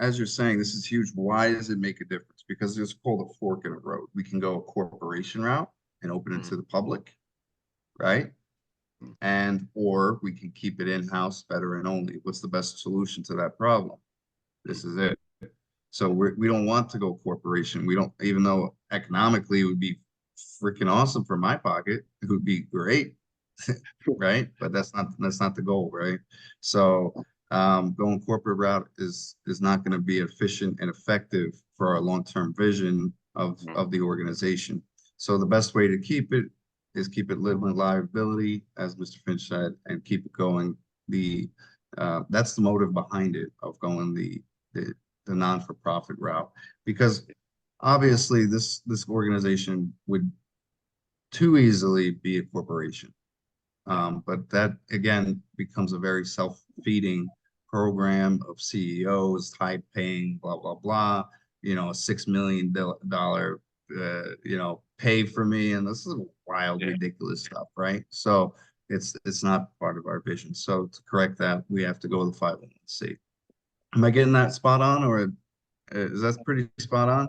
C: As you're saying, this is huge. Why does it make a difference? Because it's called a fork in the road. We can go a corporation route and open it to the public, right? Or we can keep it in-house, veteran only. What's the best solution to that problem? This is it. So we don't want to go corporation. We don't, even though economically it would be freaking awesome for my pocket. It would be great, right? But that's not the goal, right? So going corporate route is not going to be efficient and effective for our long-term vision of the organization. So the best way to keep it is keep it limited liability, as Mr. Finch said, and keep it going. That's the motive behind it, of going the non-for-profit route, because obviously this organization would too easily be a corporation. But that again becomes a very self-feeding program of CEOs, high paying, blah, blah, blah, you know, $6 million, pay for me. And this is wild, ridiculous stuff, right? So it's not part of our vision. So to correct that, we have to go with the 501c. Am I getting that spot on, or is that pretty spot on?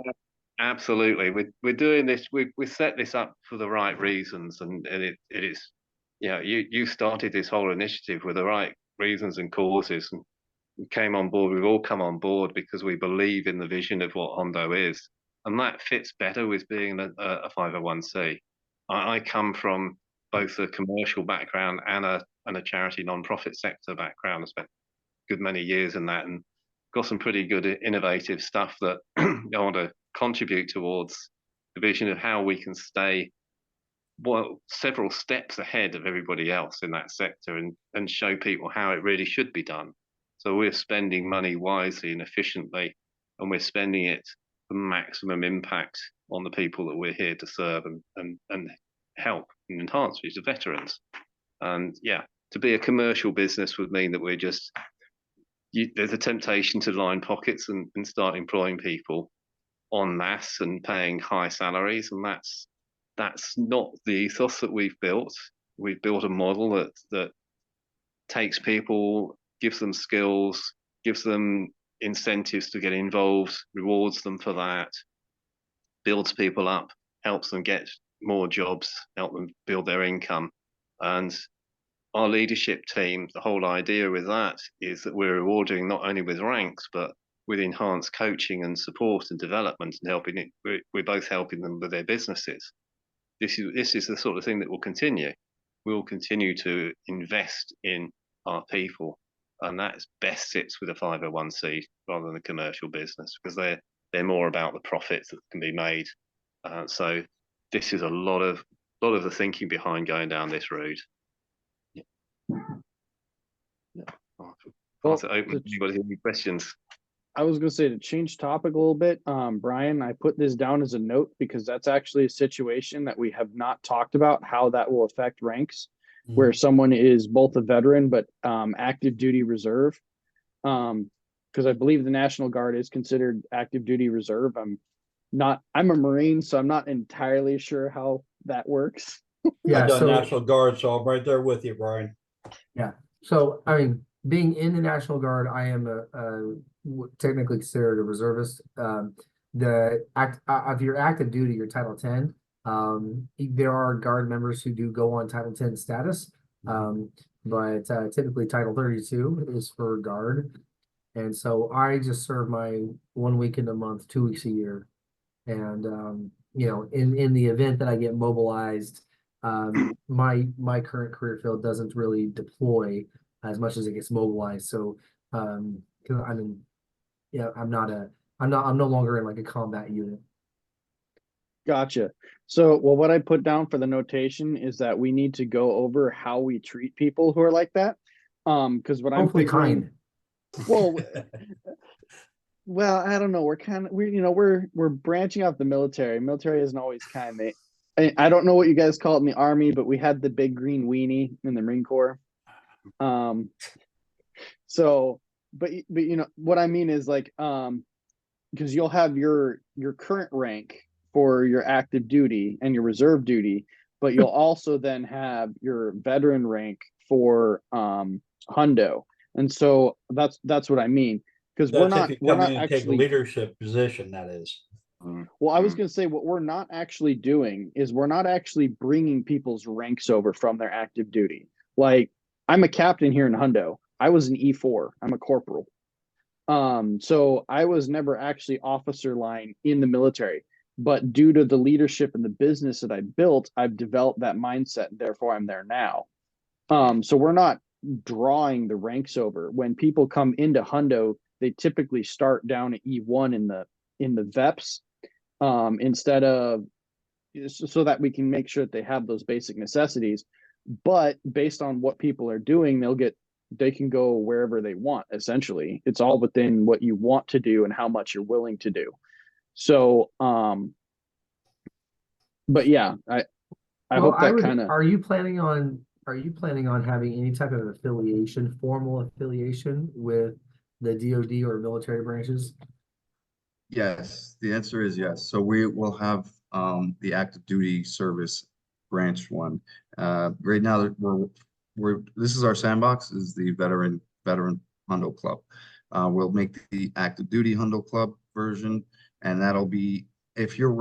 A: Absolutely. We're doing this. We set this up for the right reasons, and it is, you started this whole initiative with the right reasons and causes, and we came on board. We've all come on board because we believe in the vision of what HUNDO is, and that fits better with being a 501c. I come from both a commercial background and a charity non-profit sector background. I spent a good many years in that, and got some pretty good innovative stuff that I want to contribute towards the vision of how we can stay several steps ahead of everybody else in that sector, and show people how it really should be done. So we're spending money wisely and efficiently, and we're spending it for maximum impact on the people that we're here to serve and help and enhance, which are veterans. And to be a commercial business would mean that we're just there's a temptation to line pockets and start employing people en masse and paying high salaries, and that's not the ethos that we've built. We've built a model that takes people, gives them skills, gives them incentives to get involved, rewards them for that, builds people up, helps them get more jobs, help them build their income. And our leadership team, the whole idea with that is that we're rewarding not only with ranks, but with enhanced coaching and support and development, and we're both helping them with their businesses. This is the sort of thing that will continue. We'll continue to invest in our people, and that best sits with a 501c rather than a commercial business, because they're more about the profits that can be made. So this is a lot of the thinking behind going down this route. Pass it open. Anybody have any questions?
D: I was going to say, to change topic a little bit, Brian, I put this down as a note because that's actually a situation that we have not talked about, how that will affect ranks, where someone is both a veteran but active duty reserve. because I believe the National Guard is considered active duty reserve. I'm a Marine, so I'm not entirely sure how that works.
F: Yeah,
B: I've done
F: so
B: National Guard, so I'm right there with you, Brian.
F: yeah, so I mean, being in the National Guard, I am technically considered a reservist. If you're active duty, you're Title 10. There are Guard members who do go on Title 10 status, but typically Title 32 is for Guard. And so I just serve my 1 weekend a month, 2 weeks a year. And in the event that I get mobilized, my current career field doesn't really deploy as much as it gets mobilized. So because I'm no longer in like a combat unit.
D: Gotcha. So, well, what I put down for the notation is that we need to go over how we treat people who are like that. Because what I'm
F: Hopefully
D: figuring,
F: kind.
D: well, I don't know. We're branching off the military. Military isn't always kind. I don't know what you guys call it in the Army, but we had the big green weenie in the Marine Corps. So, but what I mean is like, because you'll have your current rank for your active duty and your reserve duty, but you'll also then have your veteran rank for hundo. And so that's what I mean, because we're not
B: Take a
D: actually
B: leadership position, that is.
D: well, I was going to say what we're not actually doing is we're not actually bringing people's ranks over from their active duty. Like, I'm a captain here in hundo. I was an E4. I'm a corporal. So I was never actually officer line in the military, but due to the leadership and the business that I built, I've developed that mindset. Therefore, I'm there now. So we're not drawing the ranks over. When people come into hundo, they typically start down at E1 in the VEPs, instead of, so that we can make sure that they have those basic necessities. But based on what people are doing, they can go wherever they want. Essentially, it's all within what you want to do and how much you're willing to do. So, but yeah, I hope that kind of.
F: Are you planning on having any type of affiliation, formal affiliation with the DoD or military branches?
C: Yes, the answer is yes. So we will have the active duty service branch one. Right now this is our sandbox, is the veteran Hundo Club. We'll make the active duty Hundo Club version, and that'll be if you're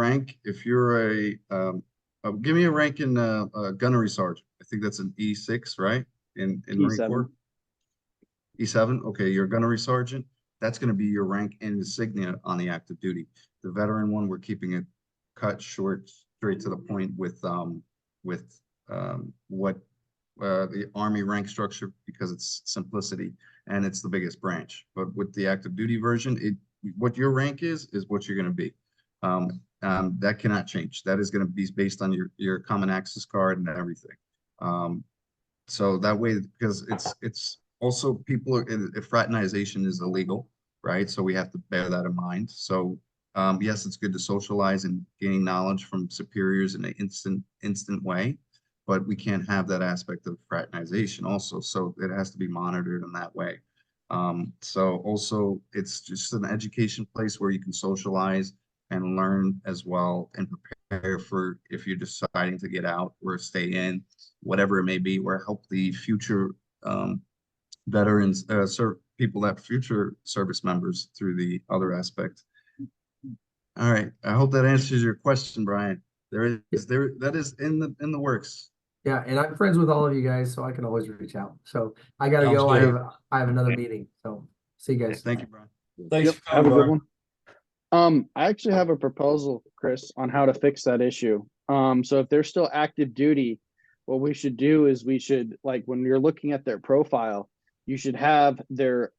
C: give me a rank in a gunnery sergeant. I think that's an E6, right? In Marine Corps. E7. Okay, you're a gunnery sergeant. That's going to be your rank and insignia on the active duty. The veteran one, we're keeping it cut short, straight to the point with what the Army rank structure, because it's simplicity and it's the biggest branch. But with the active duty version, what your rank is what you're going to be. That cannot change. That is going to be based on your common access card and everything. So that way, because it's also if fraternization is illegal, right? So we have to bear that in mind. So yes, it's good to socialize and gain knowledge from superiors in an instant way, but we can't have that aspect of fraternization also. So it has to be monitored in that way. So also it's just an education place where you can socialize and learn as well, and prepare for if you're deciding to get out or stay in, whatever it may be, or help the future veterans, people that future service members through the other aspect. All right, I hope that answers your question, Brian. That is in the works.
F: Yeah, and I'm friends with all of you guys, so I can always reach out. So I gotta go. I have another meeting. So see you guys.
C: Thank you, Brian.
B: Thanks for
D: Have a
B: coming,
D: good
B: Brian.
D: one. I actually have a proposal, Chris, on how to fix that issue. So if they're still active duty, what we should do is like when you're looking at their profile, you should have their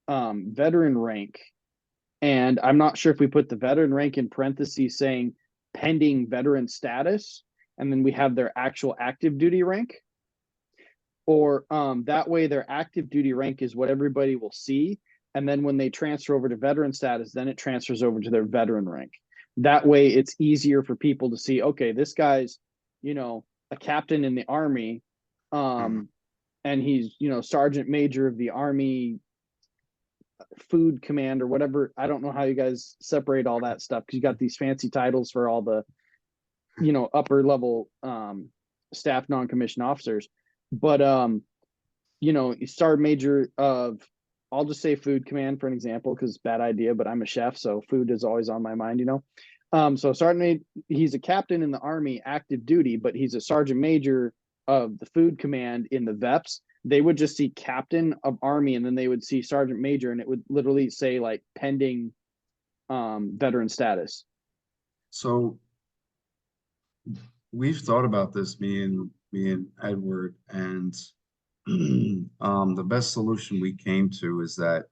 D: veteran rank. And I'm not sure if we put the veteran rank in parentheses saying pending veteran status, and then we have their actual active duty rank. Or that way their active duty rank is what everybody will see. And then when they transfer over to veteran status, then it transfers over to their veteran rank. That way it's easier for people to see, okay, this guy's, a captain in the Army, and he's, sergeant major of the Army food command or whatever. I don't know how you guys separate all that stuff because you got these fancy titles for all the, upper level staff non-commissioned officers. But sergeant major of, I'll just say food command for an example because bad idea, but I'm a chef, so food is always on my mind. So sergeant, he's a captain in the Army active duty, but he's a sergeant major of the food command in the VEPs. They would just see captain of Army, and then they would see sergeant major, and it would literally say like pending veteran status.
C: So we've thought about this, me and Edward, and the best solution we came to is that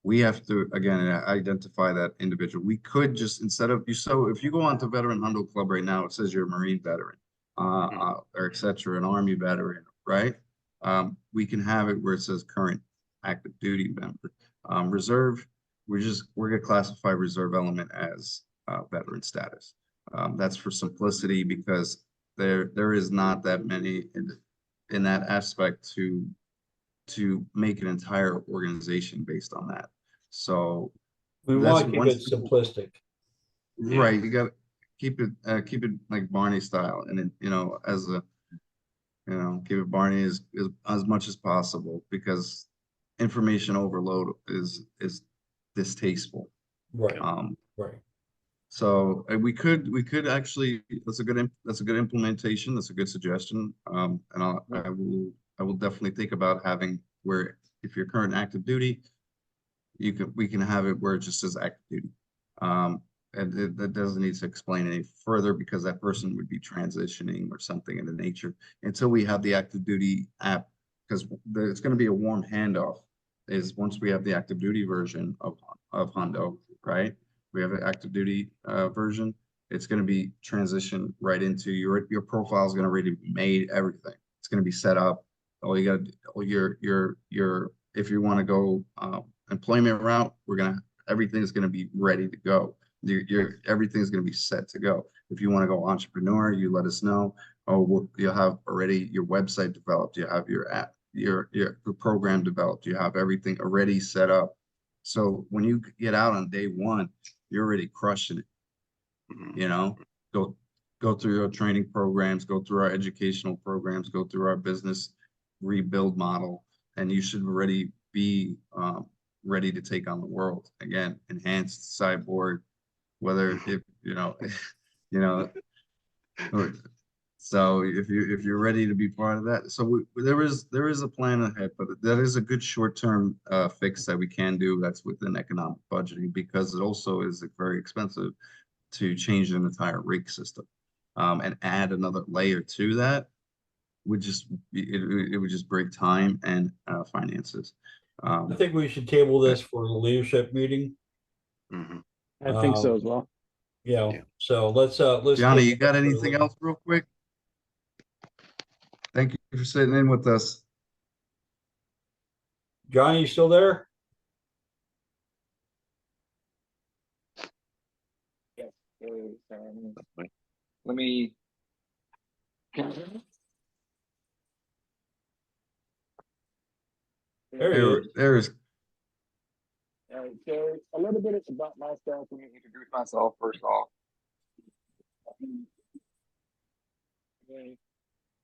C: we have to, again, identify that individual. We could just, instead of if you go onto Veteran Hundo Club right now, it says you're a Marine veteran, or et cetera, an Army veteran, right? We can have it where it says current active duty member. Reserve, we're gonna classify reserve element as veteran status. That's for simplicity because there is not that many in that aspect to make an entire organization based on that. So
B: We want to keep it simplistic.
C: Right. You got to keep it like Barney style. And then, keep it Barney as much as possible because information overload is distasteful.
B: Right.
C: Right. So we could actually, that's a good implementation. That's a good suggestion. And I will definitely think about having where if you're current active duty, we can have it where it just says active duty. And that doesn't need to explain any further because that person would be transitioning or something in the nature until we have the active duty app, because it's going to be a warm handoff is once we have the active duty version of Hundo, right? We have an active duty version. It's going to be transitioned right into your profile is going to already be made, everything. It's going to be set up. All you got to, if you want to go employment route, everything's going to be ready to go. Everything's going to be set to go. If you want to go entrepreneur, you let us know. Oh, you'll have already your website developed. You have your app, your program developed. You have everything already set up. So when you get out on day one, you're already crushing it. Go through your training programs, go through our educational programs, go through our business rebuild model, and you should already be ready to take on the world again. Enhanced cyborg, whether so if you're ready to be part of that, so there is a plan ahead, but that is a good short-term fix that we can do. That's within economic budgeting because it also is very expensive to change an entire rig system and add another layer to that would just it would just break time and finances.
B: I think we should table this for the leadership meeting.
D: I think so as well.
B: Yeah. So let's
C: Johnny, you got anything else real quick? Thank you for sitting in with us.
B: Johnny, you still there?
E: Yes. Let me.
C: There is.
E: All right, so a little bit about myself. Let me introduce myself first off.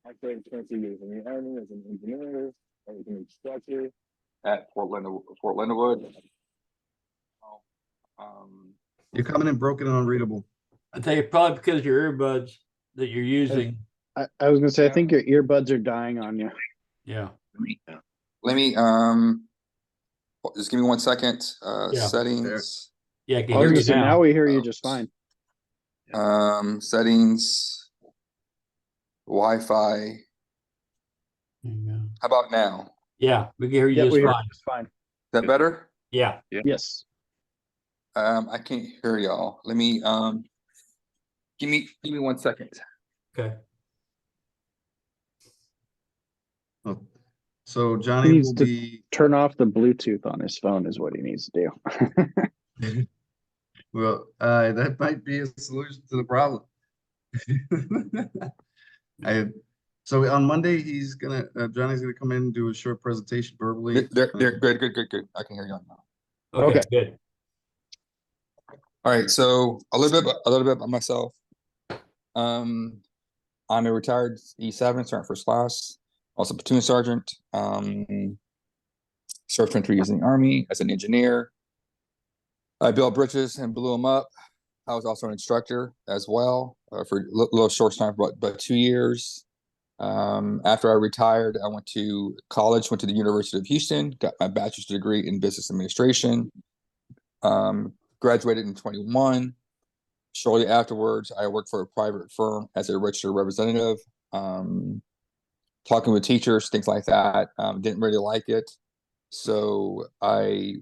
E: I spent 20 years in the Army as an engineer, as an instructor at Fort Leonard.
C: You're coming in broken and unreadable.
B: I think probably because your earbuds that you're using.
D: I was gonna say, I think your earbuds are dying on you.
B: Yeah.
E: Let me just give me 1 second. Settings.
B: Yeah, I can hear you
D: now we hear you just fine.
E: Settings, Wi-Fi. How about now?
B: Yeah, we can hear you just fine.
E: Is that better?
B: Yeah.
D: Yes.
E: I can't hear y'all. Let me give me 1 second.
B: Okay.
C: So Johnny will be
D: turn off the Bluetooth on his phone is what he needs to
C: do. Well, that might be a solution to the problem. So on Monday, Johnny's gonna come in and do a short presentation verbally.
E: Good. I can hear y'all now.
B: Okay,
D: Okay.
B: good.
G: All right, so a little bit about myself. I'm a retired E7 sergeant first class, also platoon sergeant. Served 23 years in the Army as an engineer. I built bridges and blew them up. I was also an instructor as well for a little short time, about 2 years. After I retired, I went to college, went to the University of Houston, got my bachelor's degree in business administration. Graduated in 21. Shortly afterwards, I worked for a private firm as a registered representative, talking with teachers, things like that. Didn't really like it. So I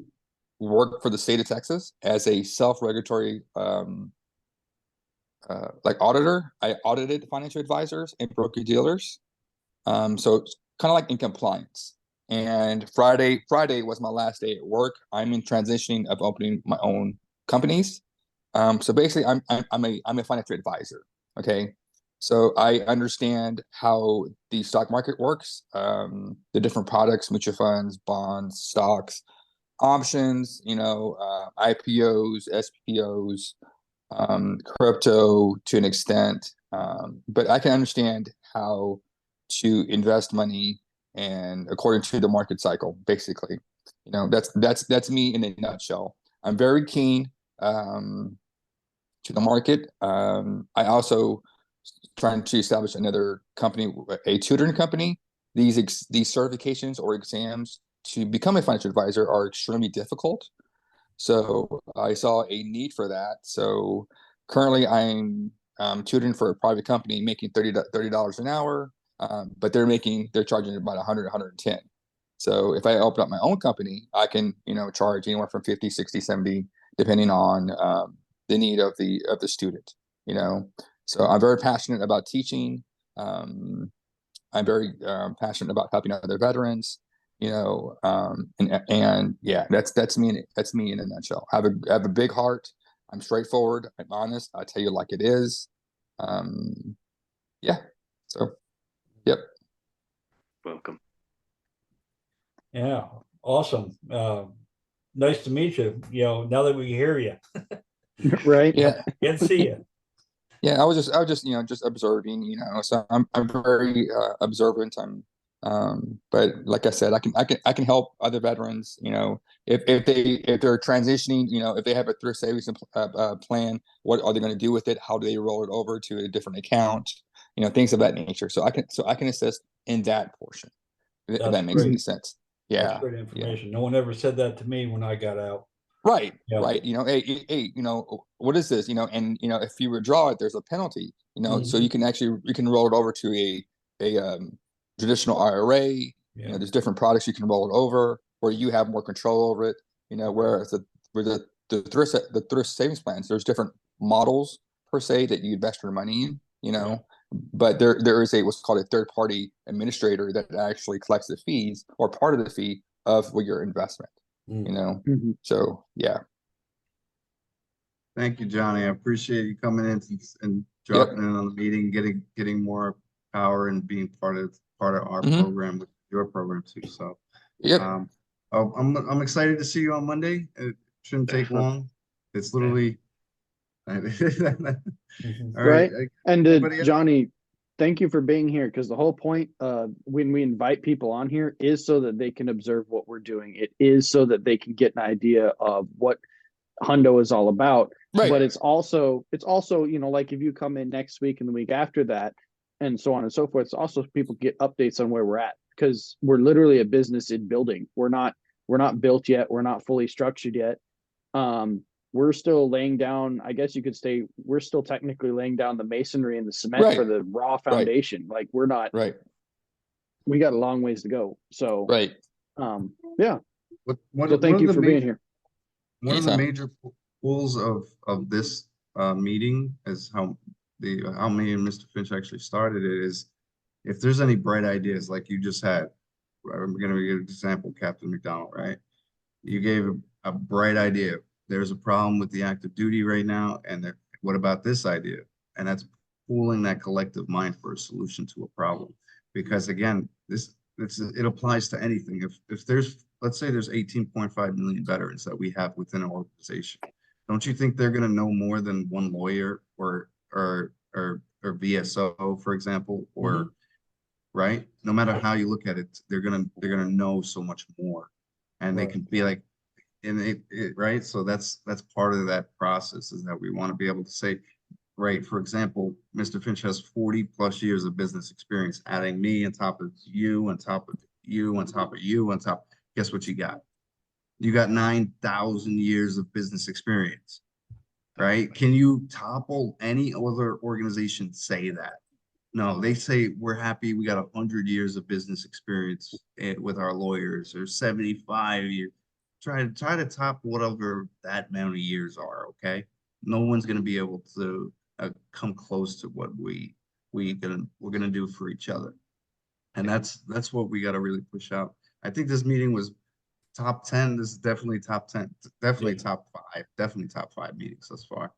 G: worked for the state of Texas as a self-regulatory like auditor. I audited financial advisors and broker dealers. So it's kind of like in compliance. And Friday was my last day at work. I'm in transitioning of opening my own companies. So basically, I'm a financial advisor. Okay, so I understand how the stock market works, the different products, mutual funds, bonds, stocks, options, IPOs, SPOs, crypto to an extent. But I can understand how to invest money and according to the market cycle, basically. That's me in a nutshell. I'm very keen to the market. I also trying to establish another company, a tutoring company. These certifications or exams to become a financial advisor are extremely difficult. So I saw a need for that. So currently I'm tutoring for a private company making $30 an hour, but they're charging about 100, 110. So if I open up my own company, I can, charge anywhere from 50, 60, 70, depending on the need of the student, So I'm very passionate about teaching. I'm very passionate about helping other veterans, and yeah, that's me. That's me in a nutshell. I have a big heart. I'm straightforward. I'm honest. I tell you like it is. Yeah. So, yep.
A: Welcome.
B: Yeah, awesome. Nice to meet you. Now that we hear you,
D: Right.
G: Yeah.
B: good to see you.
G: Yeah. I was just just observing. So I'm very observant. But like I said, I can help other veterans. If they're transitioning, if they have a thrift savings plan, what are they going to do with it? How do they roll it over to a different account? Things of that nature. So I can assist in that portion. If
B: That's
G: that makes
B: great.
G: any sense. Yeah.
B: That's great information. No one ever said that to me when I got out.
G: Right.
B: Yeah.
G: Right. Hey, what is this? And if you withdraw it, there's a penalty. So you can roll it over to a traditional IRA.
B: Yeah.
G: There's different products you can roll it over where you have more control over it. Whereas the thrift savings plans, there's different models per se that you invest your money in.
B: Yeah.
G: But there is what's called a third party administrator that actually collects the fees or part of the fee of your investment.
D: Mhm.
G: So yeah.
C: Thank you, Johnny. I appreciate you coming in and dropping in on the meeting, getting more power and being part of our program with your program too. So
G: Yep.
C: I'm excited to see you on Monday. It shouldn't take long. It's literally all
D: Right. And
C: anybody else?
D: Johnny, thank you for being here, because the whole point when we invite people on here is so that they can observe what we're doing. It is so that they can get an idea of what Hundo is all about.
G: Right.
D: But it's also, like if you come in next week and the week after that and so on and so forth, it's also people get updates on where we're at, because we're literally a business in building. We're not built yet. We're not fully structured yet. We're still laying down, I guess you could say, we're still technically laying down the masonry and the cement for the raw foundation. Like we're not, we got a long ways to go. So, yeah. So thank you for being here.
C: One of the major pulls of this meeting is how me and Mr. Finch actually started it is if there's any bright ideas like you just had. I'm going to give an example, Captain McDonald, right? You gave a bright idea. There's a problem with the active duty right now, and what about this idea? And that's pooling that collective mind for a solution to a problem. Because again, it applies to anything. If there's let's say there's 18.5 million veterans that we have within our organization. Don't you think they're gonna know more than one lawyer or VSO, for example, or right? No matter how you look at it, they're gonna know so much more, and they
B: Right.
C: can be like, and right. So that's part of that process, is that we want to be able to say, right. For example, Mr. Finch has 40+ years of business experience. Adding me on top of you, on top of you, on top of you, on top. Guess what you got? You got 9,000 years of business experience, right? Can you topple any other organization say that? No, they say we're happy. We got 100 years of business experience with our lawyers, or 75 years. Try to top whatever that amount of years are. Okay, no one's gonna be able to come close to what we're gonna do for each other, and that's what we got to really push out. I think this meeting was top 10. This is definitely top 10. Definitely
B: Yeah.
C: top 5. Definitely top 5 meetings thus far.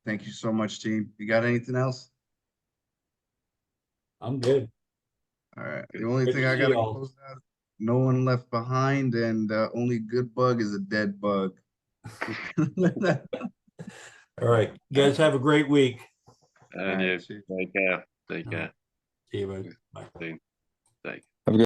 C: Thank you so much, team. You got anything else?
B: I'm good.
C: All right. The only
B: Good
C: thing
B: to
C: I
B: see
C: gotta
B: y'all.
C: close out, no one left behind, and only good bug is a dead bug.
B: All right. You guys have a great week.
A: And
C: All
A: you
C: right, cheers.
A: take care. Take care.
B: See you, bud. Bye.
A: See you. Take.